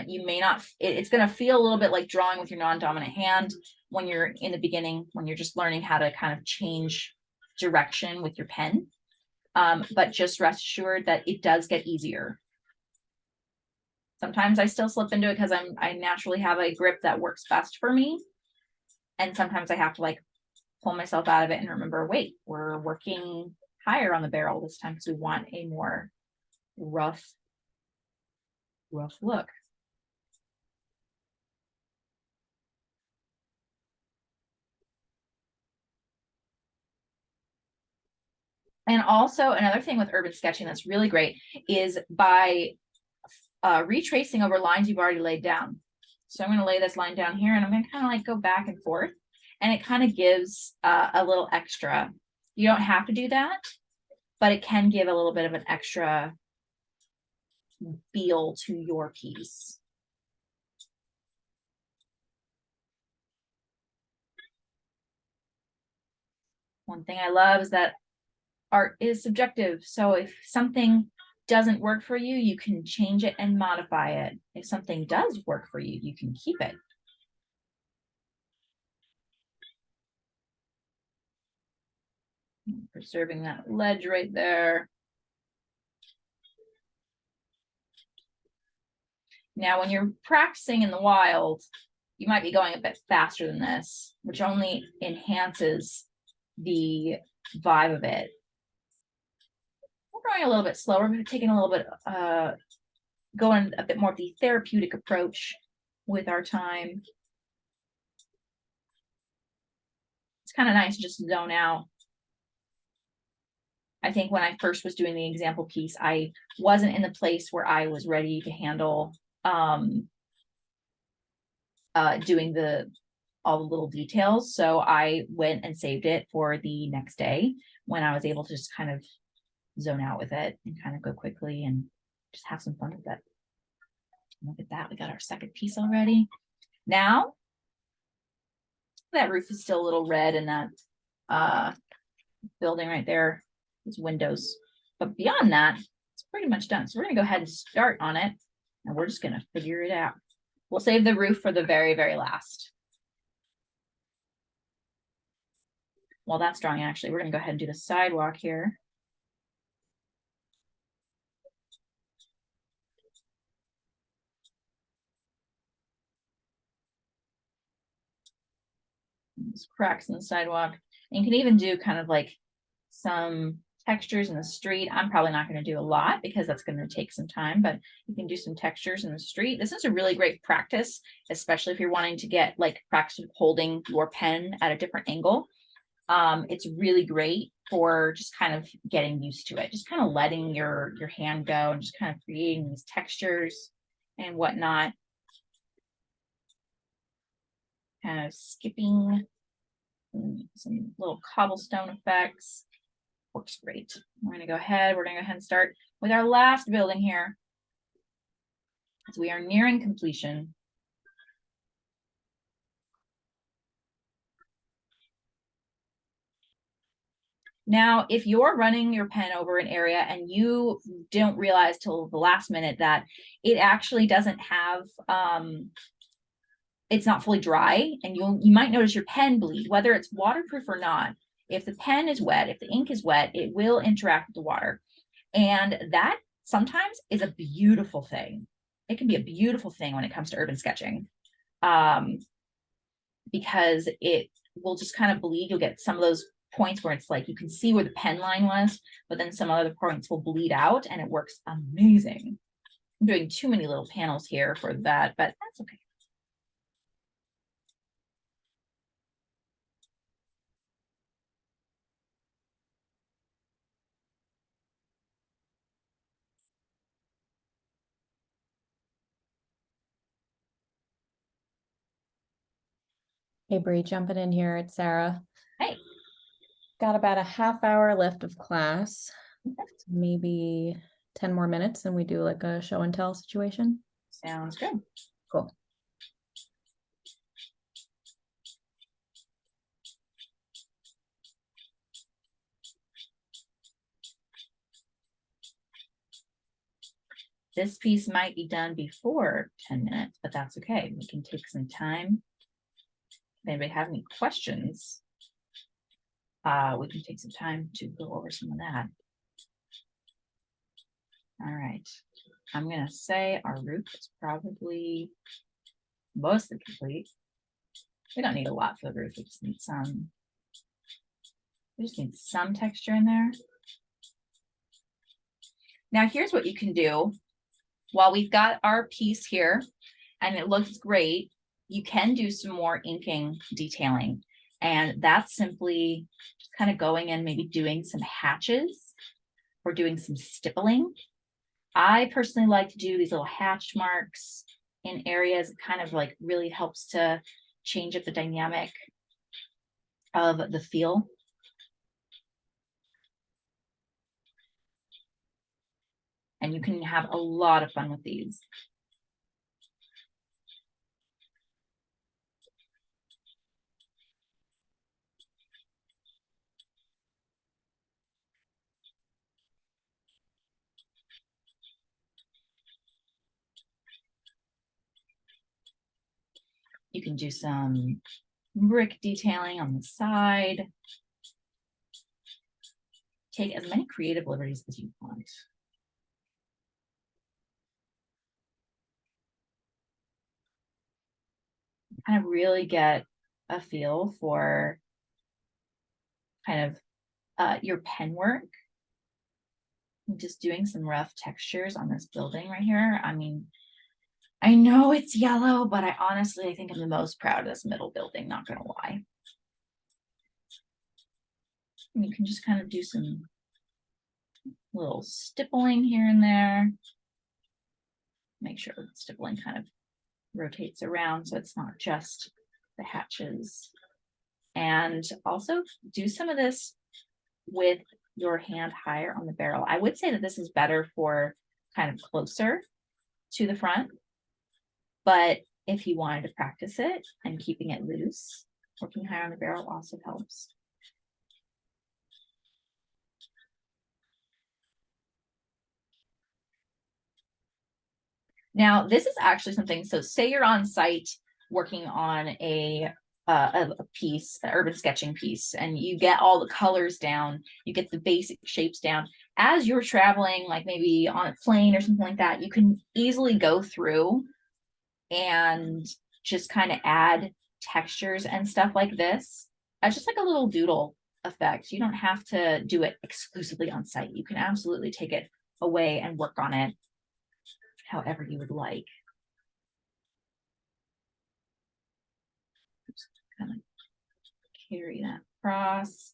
You may not, it's going to feel a little bit like drawing with your non-dominant hand when you're in the beginning, when you're just learning how to kind of change direction with your pen. But just rest assured that it does get easier. Sometimes I still slip into it because I naturally have a grip that works best for me. And sometimes I have to like pull myself out of it and remember, wait, we're working higher on the barrel this time because we want a more rough look. And also another thing with urban sketching that's really great is by retracing over lines you've already laid down. So I'm going to lay this line down here and I'm going to kind of like go back and forth, and it kind of gives a little extra. You don't have to do that, but it can give a little bit of an extra feel to your piece. One thing I love is that art is subjective. So if something doesn't work for you, you can change it and modify it. If something does work for you, you can keep it. Preserving that ledge right there. Now, when you're practicing in the wild, you might be going a bit faster than this, which only enhances the vibe of it. We're going a little bit slower, but taking a little bit, going a bit more of the therapeutic approach with our time. It's kind of nice to just zone out. I think when I first was doing the example piece, I wasn't in the place where I was ready to handle doing all the little details. So I went and saved it for the next day when I was able to just kind of zone out with it and kind of go quickly and just have some fun with it. Look at that. We got our second piece already. Now, that roof is still a little red in that building right there. These windows. But beyond that, it's pretty much done. So we're going to go ahead and start on it, and we're just going to figure it out. We'll save the roof for the very, very last. While that's drawing, actually, we're going to go ahead and do the sidewalk here. There's cracks in the sidewalk. And you can even do kind of like some textures in the street. I'm probably not going to do a lot because that's going to take some time, but you can do some textures in the street. This is a really great practice, especially if you're wanting to get like practice holding your pen at a different angle. It's really great for just kind of getting used to it, just kind of letting your hand go and just kind of creating these textures and whatnot. Kind of skipping some little cobblestone effects. Works great. We're going to go ahead and start with our last building here, as we are nearing completion. Now, if you're running your pen over an area and you don't realize till the last minute that it actually doesn't have, it's not fully dry, and you might notice your pen bleed, whether it's waterproof or not. If the pen is wet, if the ink is wet, it will interact with the water. And that sometimes is a beautiful thing. It can be a beautiful thing when it comes to urban sketching, because it will just kind of bleed. You'll get some of those points where it's like you can see where the pen line was, but then some other points will bleed out, and it works amazing. I'm doing too many little panels here for that, but that's okay. Hey, Bree, jumping in here. It's Sarah. Hey. Got about a half hour left of class. Maybe 10 more minutes and we do like a show and tell situation. Sounds good. Cool. This piece might be done before 10 minutes, but that's okay. We can take some time. If anybody have any questions, we can take some time to go over some of that. All right. I'm going to say our roof is probably mostly complete. We don't need a lot for the roof. We just need some texture in there. Now here's what you can do. While we've got our piece here and it looks great, you can do some more inking detailing. And that's simply just kind of going in, maybe doing some hatches or doing some stippling. I personally like to do these little hatch marks in areas. It kind of like really helps to change up the dynamic of the feel. And you can have a lot of fun with these. You can do some brick detailing on the side. Take as many creative liberties as you want. Kind of really get a feel for kind of your pen work. I'm just doing some rough textures on this building right here. I mean, I know it's yellow, but I think I'm the most proud of this middle building, not gonna lie. And you can just kind of do some little stippling here and there. Make sure the stippling kind of rotates around so it's not just the hatches. And also do some of this with your hand higher on the barrel. I would say that this is better for kind of closer to the front, but if you wanted to practice it and keeping it loose, working higher on the barrel also helps. Now, this is actually something, so say you're on site working on a piece, an urban sketching piece, and you get all the colors down, you get the basic shapes down. As you're traveling, like maybe on a plane or something like that, you can easily go through and just kind of add textures and stuff like this as just like a little doodle effect. You don't have to do it exclusively on site. You can absolutely take it away and work on it however you would like. Just kind of carry that across.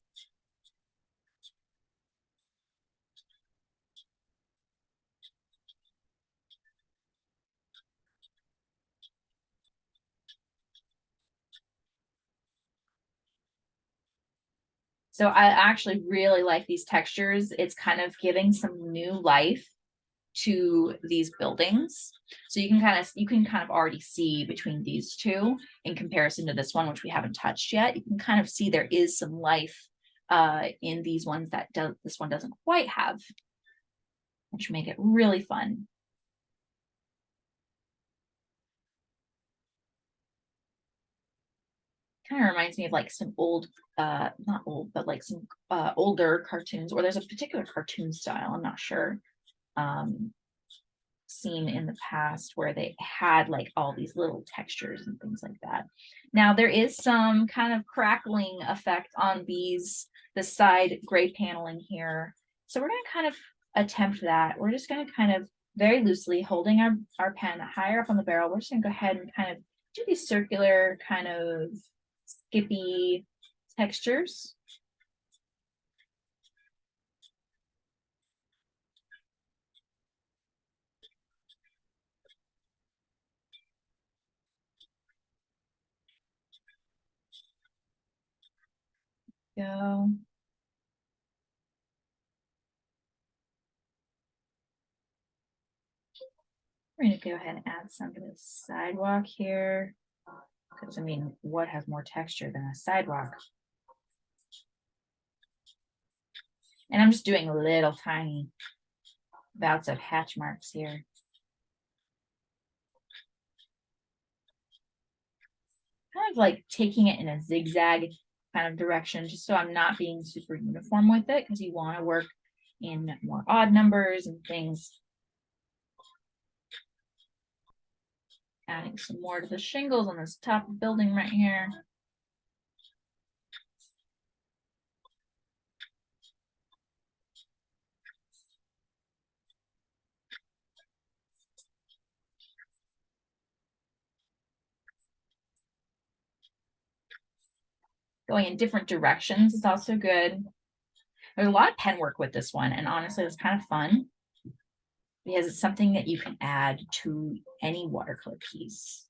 So I actually really like these textures. It's kind of giving some new life to these buildings. So you can kind of already see between these two in comparison to this one, which we haven't touched yet. You can kind of see there is some life in these ones that this one doesn't quite have, which make it really fun. Kind of reminds me of like some old, not old, but like some older cartoons, or there's a particular cartoon style, I'm not sure, seen in the past where they had like all these little textures and things like that. Now there is some kind of crackling effect on the side gray paneling here. So we're going to kind of attempt that. We're just going to kind of very loosely holding our pen higher up on the barrel. We're just going to go ahead and kind of do these circular kind of skippy textures. Go. We're going to go ahead and add some to the sidewalk here. Because, I mean, what has more texture than a sidewalk? And I'm just doing little tiny bouts of hatch marks here. kind of like taking it in a zigzag kind of direction, just so I'm not being super uniform with it, because you want to work in more odd numbers and things. Adding some more to the shingles on this top building right here. Going in different directions is also good. There's a lot of pen work with this one, and honestly, it's kind of fun because it's something that you can add to any watercolor piece.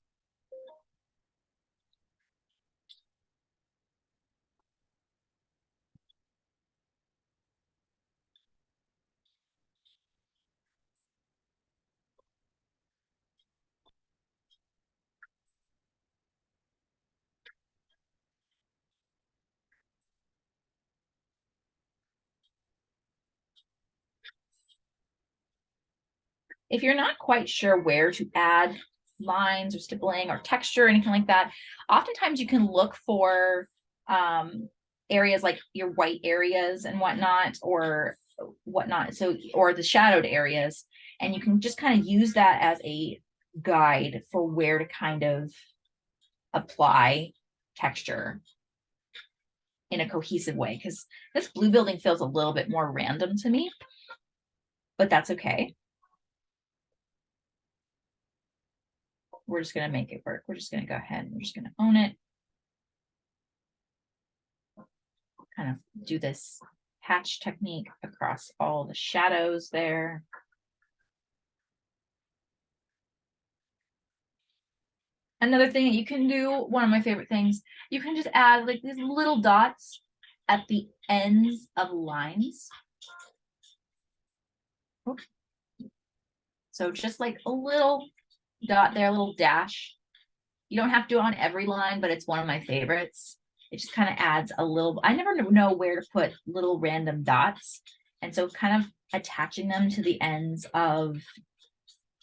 If you're not quite sure where to add lines or stippling or texture or anything like that, oftentimes you can look for areas like your white areas and whatnot, or whatnot. So, or the shadowed areas, and you can just kind of use that as a guide for where to kind of apply texture in a cohesive way, because this blue building feels a little bit more random to me, but that's okay. We're just going to make it work. We're just going to go ahead and we're just going to own it. Kind of do this hatch technique across all the shadows there. Another thing that you can do, one of my favorite things, you can just add like these little dots at the ends of lines. Oops. So just like a little dot there, a little dash. You don't have to do it on every line, but it's one of my favorites. It just kind of adds a little, I never know where to put little random dots. And so kind of attaching them to the ends of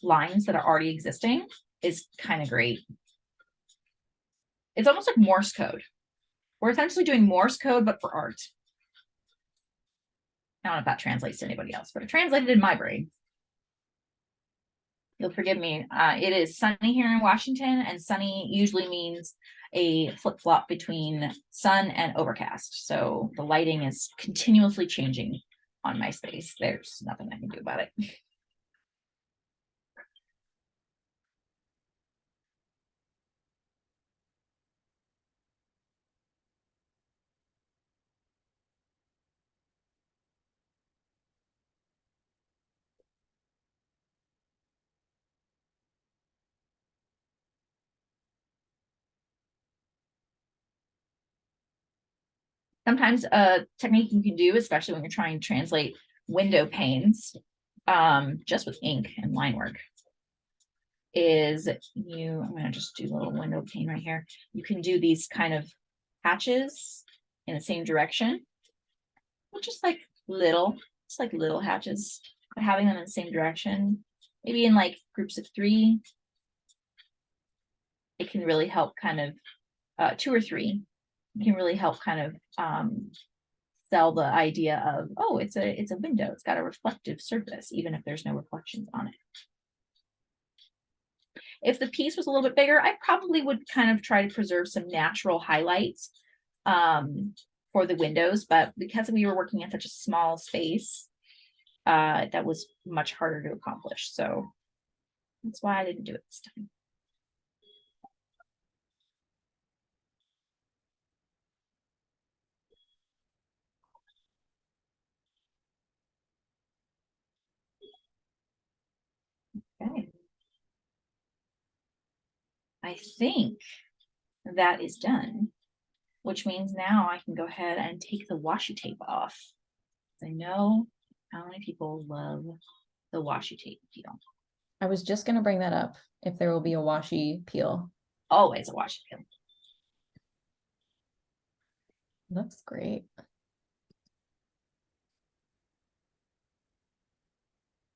lines that are already existing is kind of great. It's almost like Morse code. We're essentially doing Morse code, but for art. I don't know if that translates to anybody else, but it translated in my brain. You'll forgive me. It is sunny here in Washington, and sunny usually means a flip-flop between sun and overcast. So the lighting is continuously changing on my space. There's nothing I can do about it. Sometimes a technique you can do, especially when you're trying to translate window panes, just with ink and line work, is I'm going to just do a little window pane right here. You can do these kind of hatches in the same direction, just like little hatches, but having them in the same direction, maybe in like groups of 3. It can really help kind of 2 or 3. It can really help kind of sell the idea of, oh, it's a window. It's got a reflective surface, even if there's no reflections on it. If the piece was a little bit bigger, I probably would kind of try to preserve some natural highlights for the windows, but because we were working in such a small space, that was much harder to accomplish. So that's why I didn't do it this time. Okay. I think that is done, which means now I can go ahead and take the washi tape off. I know how many people love the washi tape peel. I was just going to bring that up, if there will be a washi peel. Always a washi peel. Looks great.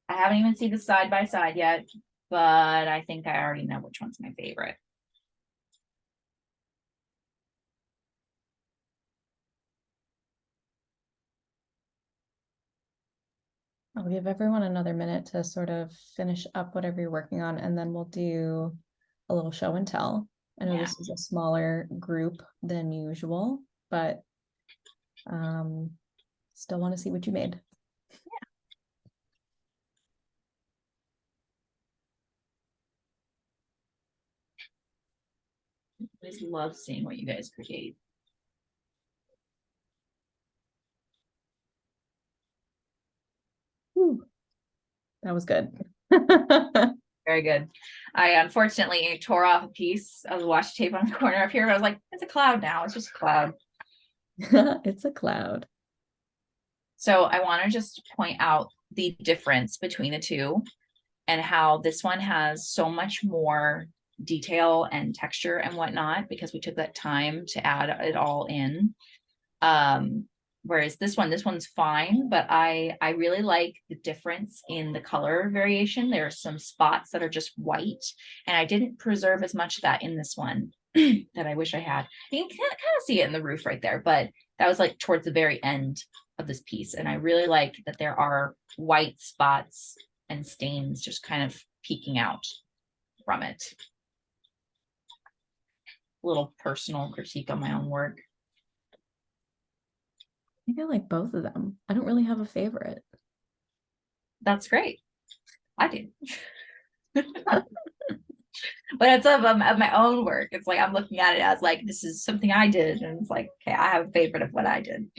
I haven't even seen the side by side yet, but I think I already know which one's my favorite. I'll give everyone another minute to sort of finish up whatever you're working on, and then we'll do a little show and tell. I know this is a smaller group than usual, but still want to see what you made. I just love seeing what you guys create. Whew. That was good. Very good. I unfortunately tore off a piece of the washi tape on the corner up here, but I was like, it's a cloud now. It's just a cloud. It's a cloud. So I want to just point out the difference between the two and how this one has so much more detail and texture and whatnot because we took that time to add it all in. Whereas this one's fine, but I really like the difference in the color variation. There are some spots that are just white, and I didn't preserve as much of that in this one that I wish I had. You can kind of see it in the roof right there, but that was like towards the very end of this piece. And I really like that there are white spots and stains just kind of peeking out from it. A little personal critique on my own work. I think I like both of them. I don't really have a favorite. That's great. I do. But it's of my own work. It's like I'm looking at it as like this is something I did, and it's like, okay, I have a favorite of what I did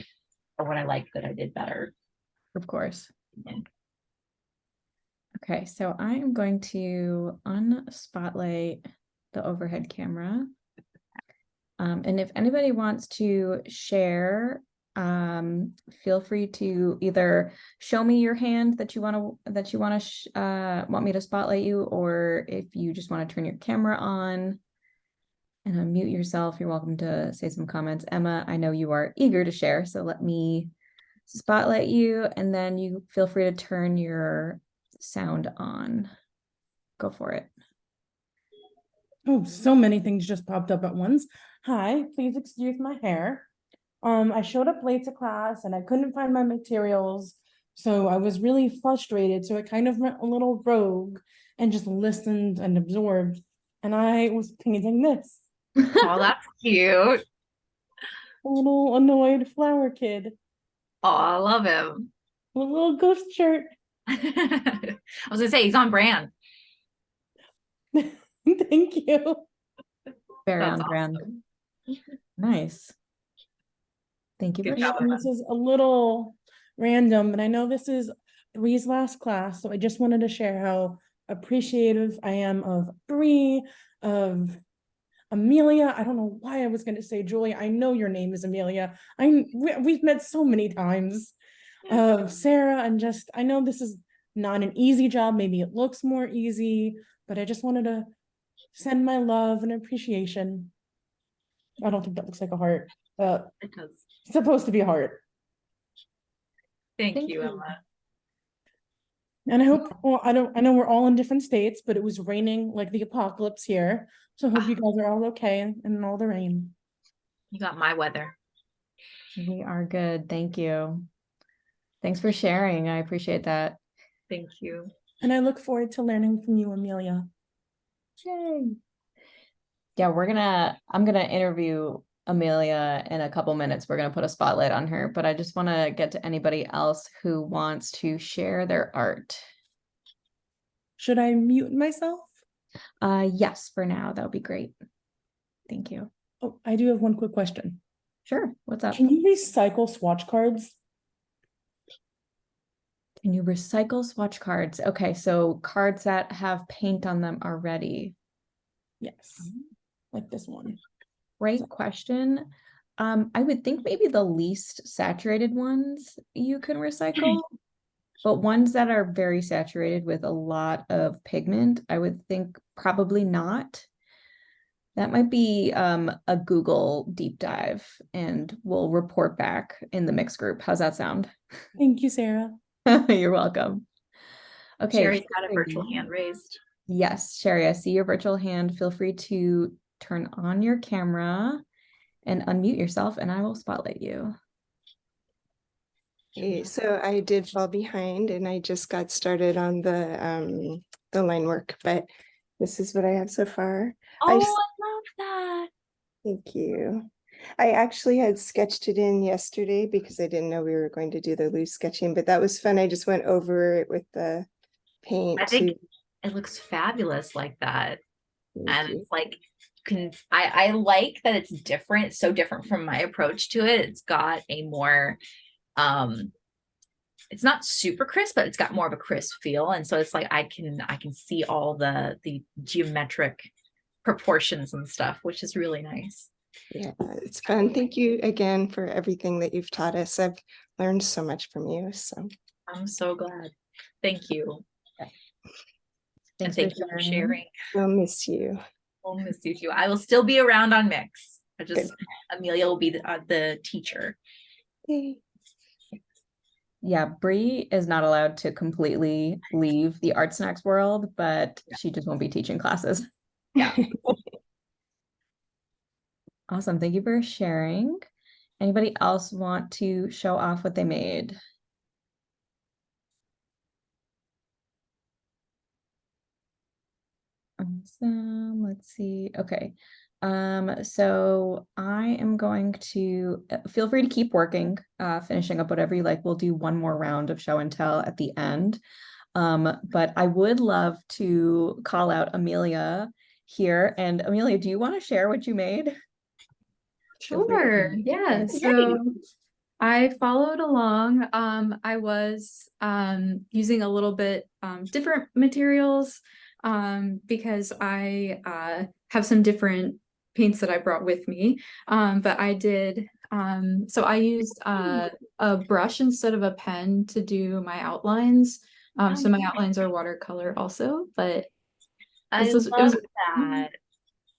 or what I like that I did better. Of course. Yeah. Okay, so I am going to unspotlight the overhead camera. And if anybody wants to share, feel free to either show me your hand that you want me to spotlight you, or if you just want to turn your camera on and unmute yourself, you're welcome to say some comments. Emma, I know you are eager to share, so let me spotlight you, and then you feel free to turn your sound on. Go for it. Oh, so many things just popped up at once. Hi, please excuse my hair. I showed up late to class and I couldn't find my materials, so I was really frustrated. So I kind of went a little rogue and just listened and absorbed. And I was painting this. Oh, that's cute. A little annoyed flower kid. Oh, I love him. A little ghost shirt. I was gonna say he's on brand. Thank you. Very That's on brand. awesome. Nice. Thank you for sharing. This is a little random, but I know this is Bree's last class, so I just wanted to share how appreciative I am of Bree, of Amelia. I don't know why I was going to say Julia. I know your name is Amelia. We've met so many times. Of Sarah, and just I know this is not an easy job. Maybe it looks more easy, but I just wanted to send my love and appreciation. I don't think that looks like a heart. It does. It's supposed to be a heart. Thank you, Emma. And I hope, well, I know we're all in different states, but it was raining like the apocalypse here. So I hope you guys are all okay in all the rain. You got my weather. We are good. Thank you. Thanks for sharing. I appreciate that. Thank you. And I look forward to learning from you, Amelia. Yay. Yeah, I'm gonna interview Amelia in a couple minutes. We're gonna put a spotlight on her, but I just want to get to anybody else who wants to share their art. Should I mute myself? Yes, for now. That would be great. Thank you. Oh, I do have one quick question. Sure. What's up? Can you recycle swatch cards? Can you recycle swatch cards? Okay, so cards that have paint on them already. Yes, like this one. Great question. I would think maybe the least saturated ones you can recycle, but ones that are very saturated with a lot of pigment, I would think probably not. That might be a Google deep dive, and we'll report back in the mixed group. How's that sound? Thank you, Sarah. You're welcome. Okay. Sherry's got a virtual hand raised. Yes, Sherry, I see your virtual hand. Feel free to turn on your camera and unmute yourself, and I will spotlight you. Okay, so I did fall behind and I just got started on the line work, but this is what I have so far. Oh, I love that. Thank you. I actually had sketched it in yesterday because I didn't know we were going to do the loose sketching, but that was fun. I just went over it with the paint I think too. it looks fabulous like that. Thank And you. it's like I like that it's different. It's so different from my approach to it. It's got a more it's not super crisp, but it's got more of a crisp feel. And so it's like I can see all the geometric proportions and stuff, which is really nice. Yeah, it's fun. Thank you again for everything that you've taught us. I've learned so much from you. So I'm so glad. Thank you. And Thanks thank for you for sharing. sharing. we'll miss you. We'll miss you too. I will still be around on Mix. Good. Amelia will be the teacher. Yay. Yeah, Bree is not allowed to completely leave the ArtSnacks world, but she just won't be teaching classes. Yeah. Awesome. Thank you for sharing. Anybody else want to show off what they made? Awesome. Let's see. Okay. So I am going to feel free to keep working, finishing up whatever you like. We'll do one more round of show and tell at the end. But I would love to call out Amelia here. And Amelia, do you want to share what you made? Sure. Yeah. So I followed along. I was using a little bit different materials because I have some different paints that I brought with me. But I did so I used a brush instead of a pen to do my outlines. So my outlines are watercolor also, but I it was that.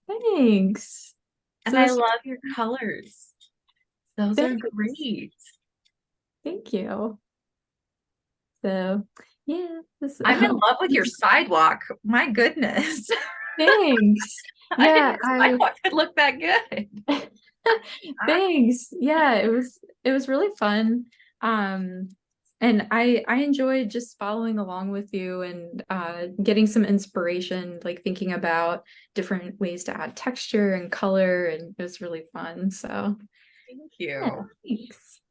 Thanks. And So I this- love your colors. Those are great. Thank you. So yeah, I'm in love with your sidewalk. My goodness. thanks. I didn't Yeah, know sidewalk could look that good. thanks. Yeah, it was really fun. And I enjoyed just following along with you and getting some inspiration, like thinking about different ways to add texture and color, and it was really fun. So Thank you. yeah, thanks.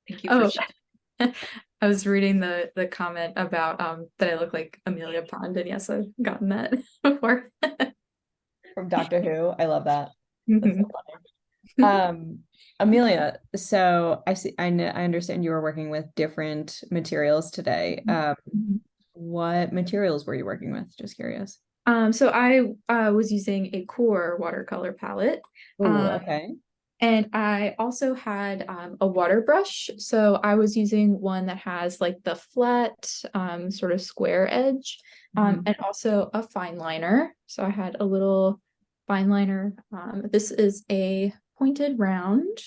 Thank you for Oh, sharing. I was reading the comment about that I look like Amelia Pond, and yes, I've gotten that before. From Doctor Who. I love that. That's so Mhm. funny. Amelia, so I know I understand you were working with different materials today. What materials were you working with? Just curious. So I was using a core watercolor palette. Oh, okay. And I also had a water brush. So I was using one that has like the flat sort of square edge and also a fine liner. So I had a little fine liner. This is a pointed round.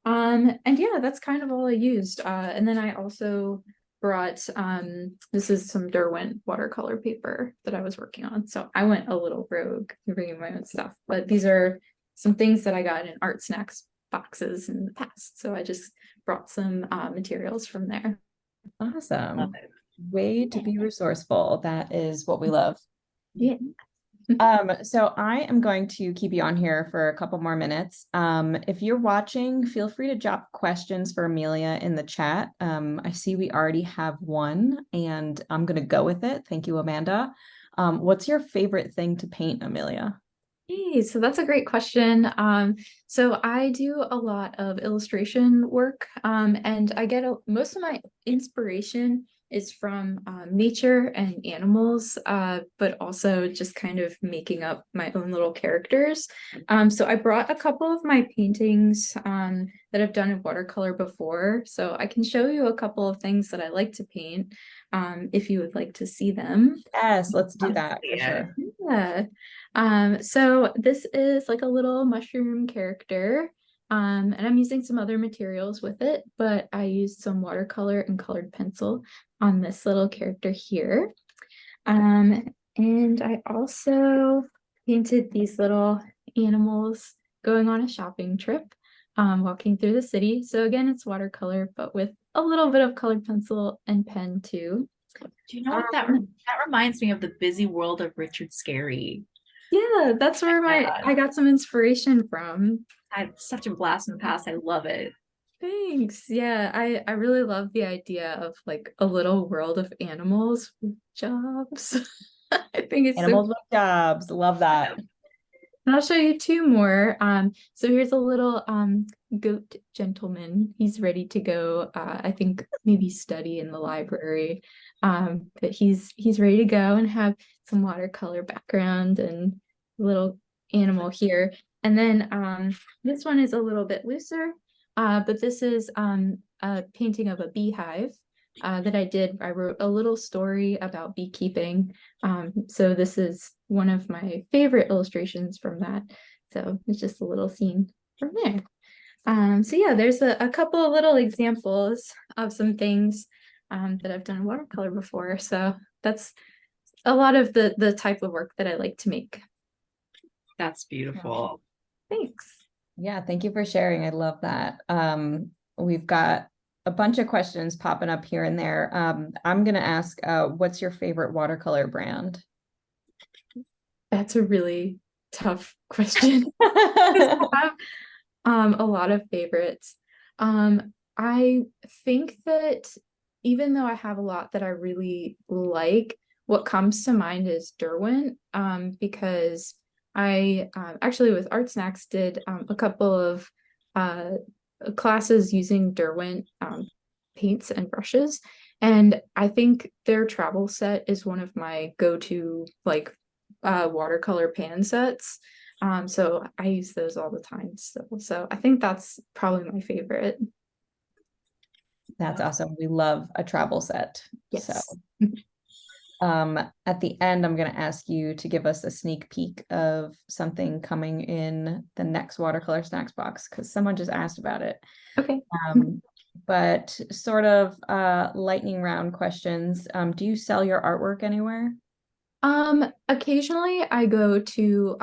And yeah, that's kind of all I used. And then I also brought this is some Derwent watercolor paper that I was working on. So I went a little rogue bringing my own stuff, but these are some things that I got in ArtSnacks boxes in the past. So I just brought some materials from there. Awesome. Way to be resourceful. That is what we love. Yeah. So I am going to keep you on here for a couple more minutes. If you're watching, feel free to drop questions for Amelia in the chat. I see we already have one, and I'm going to go with it. Thank you, Amanda. What's your favorite thing to paint, Amelia? Hey, so that's a great question. So I do a lot of illustration work, and I get most of my inspiration is from nature and animals, but also just kind of making up my own little characters. So I brought a couple of my paintings that I've done in watercolor before, so I can show you a couple of things that I like to paint if you would like to see them. Yes, let's do that for sure. Yeah. So this is like a little mushroom character. And I'm using some other materials with it, but I used some watercolor and colored pencil on this little character here. And I also painted these little animals going on a shopping trip. walking through the city. So again, it's watercolor, but with a little bit of colored pencil and pen too. Do you know what that reminds me of the busy world of Richard Scarry. Yeah, that's where I got some inspiration from. I had such a blast in the past. I love it. Thanks. Yeah, I really love the idea of like a little world of animals with jobs. I think it's Animals with jobs. Love that. And I'll show you two more. So here's a little goat gentleman. He's ready to go. I think maybe study in the library. But he's ready to go and have some watercolor background and a little animal here. And then this one is a little bit looser. But this is a painting of a beehive that I did. I wrote a little story about beekeeping. So this is one of my favorite illustrations from that. So it's just a little scene from there. So yeah, there's a couple of little examples of some things that I've done in watercolor before. So that's a lot of the type of work that I like to make. That's beautiful. Thanks. Yeah, thank you for sharing. I love that. We've got a bunch of questions popping up here and there. I'm going to ask, what's your favorite watercolor brand? That's a really tough question. I have a lot of favorites. I think that even though I have a lot that I really like, what comes to mind is Derwent, because I actually with ArtSnacks did a couple of classes using Derwent paints and brushes, and I think their travel set is one of my go-to like watercolor pan sets. So I use those all the time still. So I think that's probably my favorite. That's awesome. We love a travel set. Yes. So at the end, I'm going to ask you to give us a sneak peek of something coming in the next watercolor snacks box because someone just asked about it. Okay. But sort of lightning round questions. Do you sell your artwork anywhere? Occasionally I go to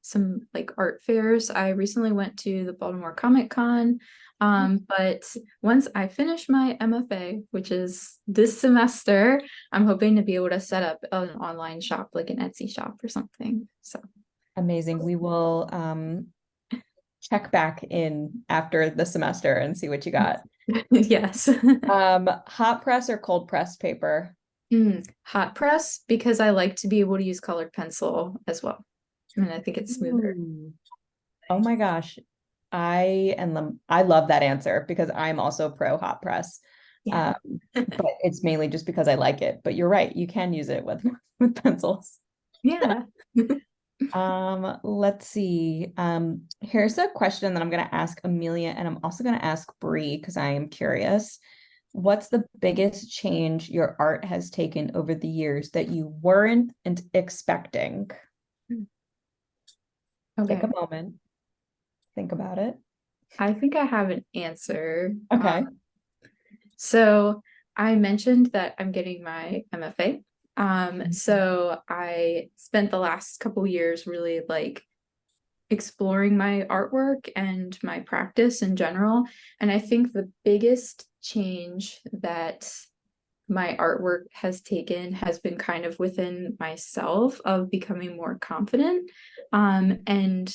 some like art fairs. I recently went to the Baltimore Comic Con. But once I finish my MFA, which is this semester, I'm hoping to be able to set up an online shop, like an Etsy shop or something. So amazing. We will check back in after the semester and see what you got. Yes. Hot press or cold press paper? Hot press, because I like to be able to use colored pencil as well. And I think it's smoother. Ooh. Oh my gosh. I love that answer because I'm also pro hot press. Yeah. But it's mainly just because I like it. But you're right, you can use it with pencils. Yeah. Let's see. Here's a question that I'm going to ask Amelia, and I'm also going to ask Bree because I am curious. What's the biggest change your art has taken over the years that you weren't expecting? Okay. Take a moment. Think about it. I think I have an answer. Okay. So I mentioned that I'm getting my MFA. So I spent the last couple years really like exploring my artwork and my practice in general. And I think the biggest change that my artwork has taken has been kind of within myself of becoming more confident and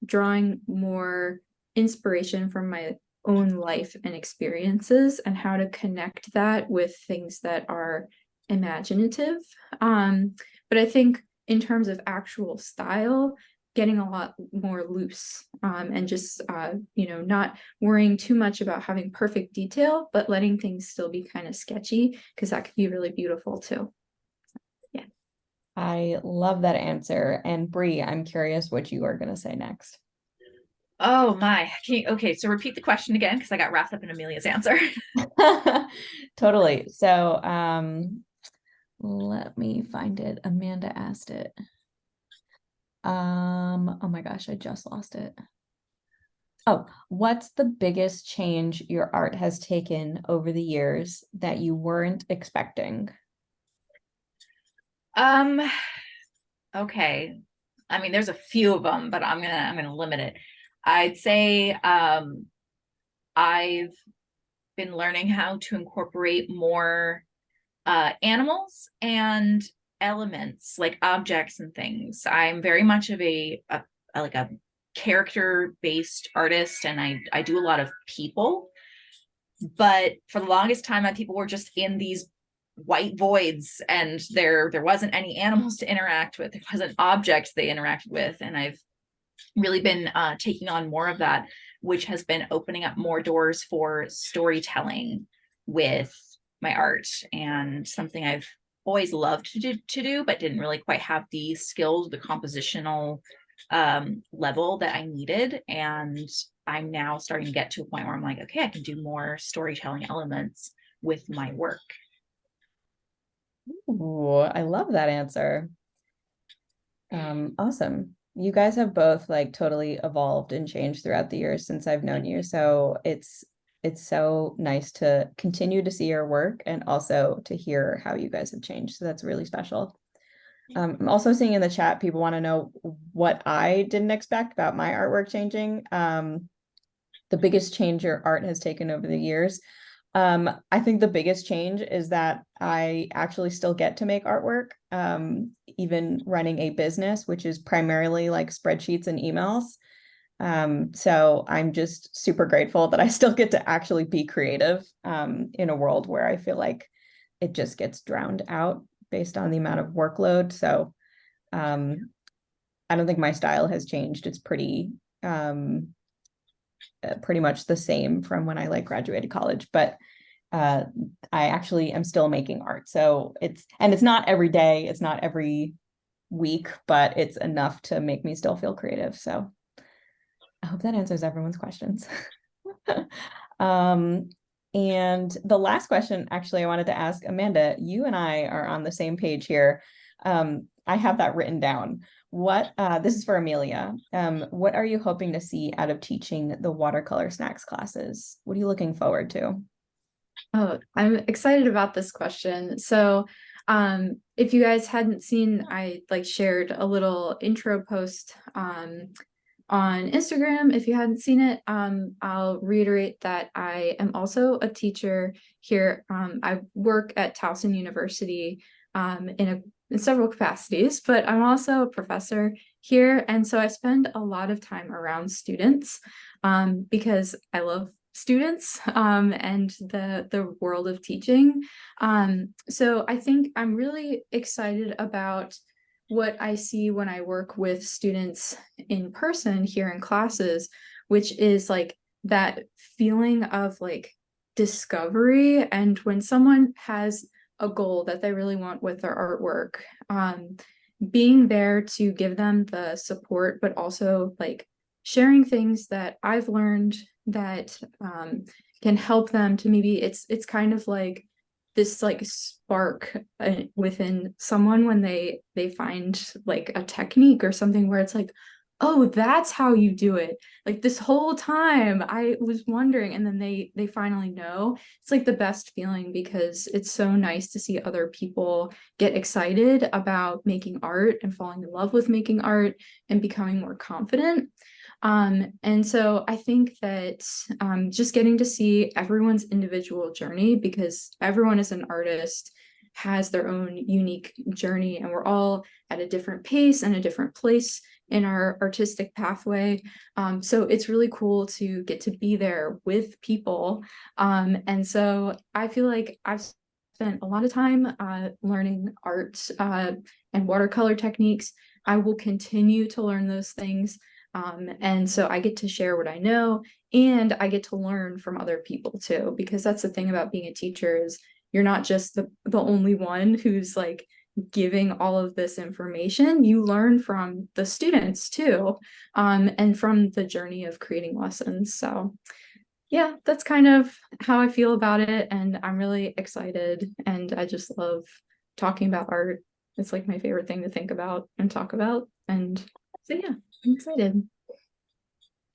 drawing more inspiration from my own life and experiences and how to connect that with things that are imaginative. But I think in terms of actual style, getting a lot more loose and just, not worrying too much about having perfect detail, but letting things still be kind of sketchy because that could be really beautiful too. Yeah. I love that answer. And Bree, I'm curious what you are going to say next. Oh my. Okay, so repeat the question again because I got wrapped up in Amelia's answer. Totally. So let me find it. Amanda asked it. Oh my gosh, I just lost it. Oh, what's the biggest change your art has taken over the years that you weren't expecting? Okay. I mean, there's a few of them, but I'm gonna limit it. I'd say I've been learning how to incorporate more animals and elements like objects and things. I'm very much of a like a character-based artist, and I do a lot of people. But for the longest time, my people were just in these white voids, and there wasn't any animals to interact with. There wasn't objects they interacted with, and I've really been taking on more of that, which has been opening up more doors for storytelling with my art, and something I've always loved to do, but didn't really quite have the skills, the compositional level that I needed. And I'm now starting to get to a point where I'm like, okay, I can do more storytelling elements with my work. Ooh, I love that answer. Awesome. You guys have both like totally evolved and changed throughout the years since I've known you. So it's so nice to continue to see your work and also to hear how you guys have changed. So that's really special. I'm also seeing in the chat, people want to know what I didn't expect about my artwork changing. The biggest change your art has taken over the years. I think the biggest change is that I actually still get to make artwork, even running a business, which is primarily like spreadsheets and emails. So I'm just super grateful that I still get to actually be creative, in a world where I feel like it just gets drowned out based on the amount of workload. So, I don't think my style has changed. It's pretty much the same from when I like graduated college, but I actually am still making art. So it's not every day, it's not every week, but it's enough to make me still feel creative. So I hope that answers everyone's questions. And the last question, actually, I wanted to ask Amanda, you and I are on the same page here. I have that written down. This is for Amelia. What are you hoping to see out of teaching the watercolor snacks classes? What are you looking forward to? Oh, I'm excited about this question. So, if you guys hadn't seen, I like shared a little intro post on Instagram. If you hadn't seen it, I'll reiterate that I am also a teacher here. I work at Towson University in several capacities, but I'm also a professor here. And so I spend a lot of time around students because I love students and the world of teaching. So I think I'm really excited about what I see when I work with students in person here in classes, which is like that feeling of like discovery. And when someone has a goal that they really want with their artwork, being there to give them the support, but also like sharing things that I've learned that can help them to maybe it's kind of like this like spark within someone when they find like a technique or something where it's like, oh, that's how you do it. Like this whole time I was wondering, and then they finally know. It's like the best feeling because it's so nice to see other people get excited about making art and falling in love with making art and becoming more confident. And so I think that just getting to see everyone's individual journey, because everyone is an artist, has their own unique journey, and we're all at a different pace and a different place in our artistic pathway. So it's really cool to get to be there with people. And so I feel like I've spent a lot of time learning art and watercolor techniques. I will continue to learn those things. And so I get to share what I know, and I get to learn from other people too, because that's the thing about being a teacher is you're not just the only one who's like giving all of this information. You learn from the students too, and from the journey of creating lessons. So yeah, that's kind of how I feel about it. And I'm really excited, and I just love talking about art. It's like my favorite thing to think about and talk about. And so yeah, I'm excited.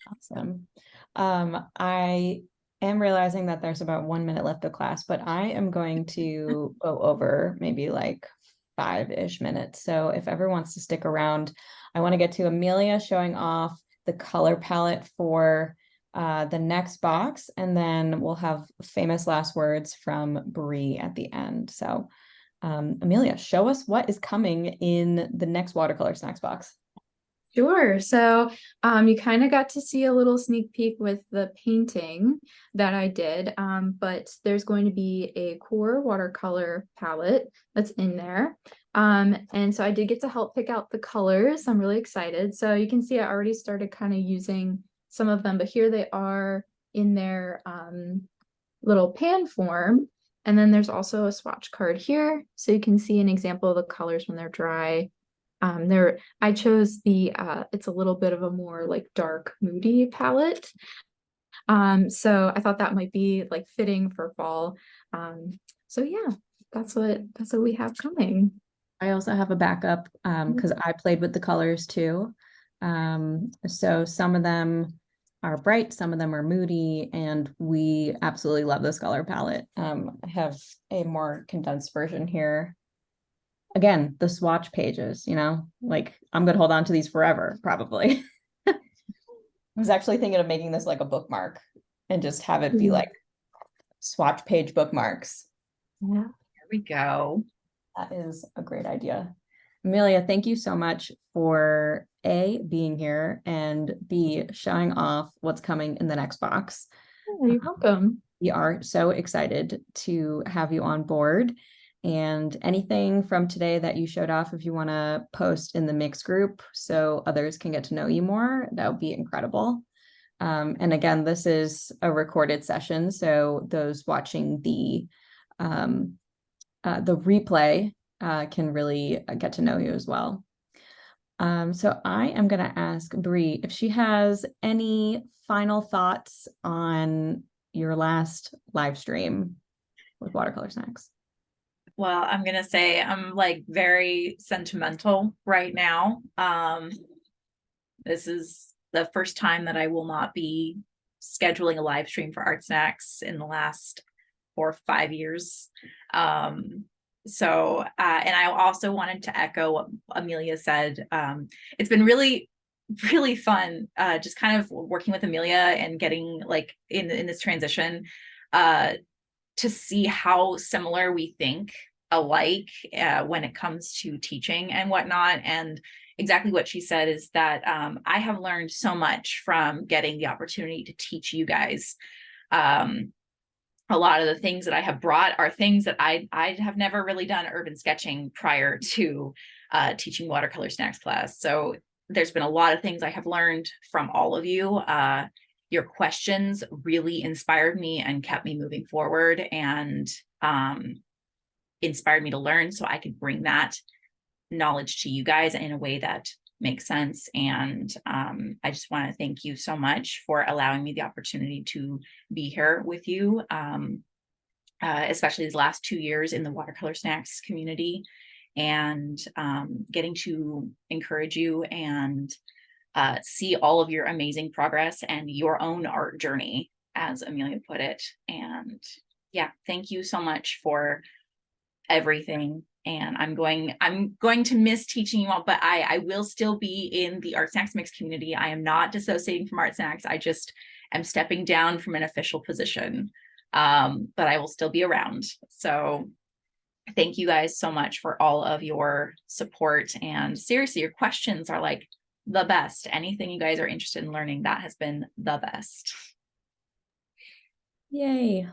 Awesome. I am realizing that there's about 1 minute left of class, but I am going to go over maybe like 5-ish minutes. So if everyone wants to stick around, I want to get to Amelia showing off the color palette for the next box, and then we'll have famous last words from Bree at the end. So Amelia, show us what is coming in the next watercolor snacks box. Sure. So you kind of got to see a little sneak peek with the painting that I did, but there's going to be a core watercolor palette that's in there. And so I did get to help pick out the colors. I'm really excited. So you can see I already started kind of using some of them, but here they are in their little pan form. And then there's also a swatch card here. So you can see an example of the colors when they're dry. I chose the it's a little bit of a more like dark, moody palette. So I thought that might be like fitting for fall. So yeah, that's what we have coming. I also have a backup because I played with the colors too. So some of them are bright, some of them are moody, and we absolutely love this color palette. I have a more condensed version here. Again, the swatch pages, you know, like I'm gonna hold on to these forever, probably. I was actually thinking of making this like a bookmark and just have it be like swatch page bookmarks. Yeah. There we go. That is a great idea. Amelia, thank you so much for A, being here, and B, showing off what's coming in the next box. You're welcome. We are so excited to have you on board. And anything from today that you showed off, if you want to post in the mix group so others can get to know you more, that would be incredible. And again, this is a recorded session, so those watching the replay can really get to know you as well. So I am going to ask Bree if she has any final thoughts on your last live stream with Watercolor Snacks. Well, I'm gonna say I'm like very sentimental right now. This is the first time that I will not be scheduling a live stream for ArtSnacks in the last 4 or 5 years. And I also wanted to echo what Amelia said. It's been really, really fun, just kind of working with Amelia and getting like in this transition, to see how similar we think alike when it comes to teaching and whatnot. And exactly what she said is that I have learned so much from getting the opportunity to teach you guys. A lot of the things that I have brought are things that I have never really done urban sketching prior to teaching watercolor snacks class. So there's been a lot of things I have learned from all of you. Your questions really inspired me and kept me moving forward, and inspired me to learn so I could bring that knowledge to you guys in a way that makes sense. And I just want to thank you so much for allowing me the opportunity to be here with you, especially these last 2 years in the watercolor snacks community, and getting to encourage you and see all of your amazing progress and your own art journey, as Amelia put it. And yeah, thank you so much for everything. And I'm going to miss teaching you all, but I will still be in the ArtSnacks Mix community. I am not dissociating from ArtSnacks. I just am stepping down from an official position, but I will still be around. So thank you guys so much for all of your support. And seriously, your questions are like the best. Anything you guys are interested in learning, that has been the best. Yay.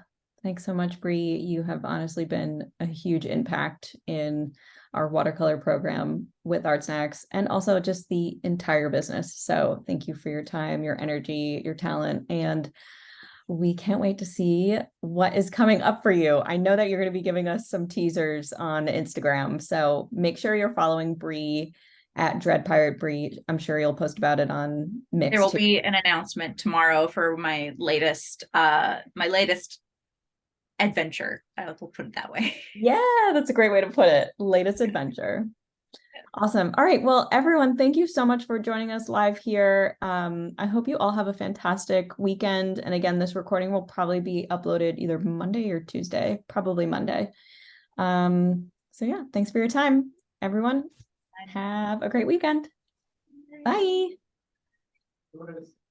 Thanks so much, Bree. You have honestly been a huge impact in our watercolor program with ArtSnacks and also just the entire business. So thank you for your time, your energy, your talent, and we can't wait to see what is coming up for you. I know that you're going to be giving us some teasers on Instagram, so make sure you're following Bree at Dread Pirate Bree. I'm sure you'll post about it on Mix. There will be an announcement tomorrow for my latest adventure. I will put it that way. Yeah, that's a great way to put it. Latest adventure. Awesome. All right. Well, everyone, thank you so much for joining us live here. I hope you all have a fantastic weekend. And again, this recording will probably be uploaded either Monday or Tuesday, probably Monday. So yeah, thanks for your time, everyone. Have a great weekend. Bye. What is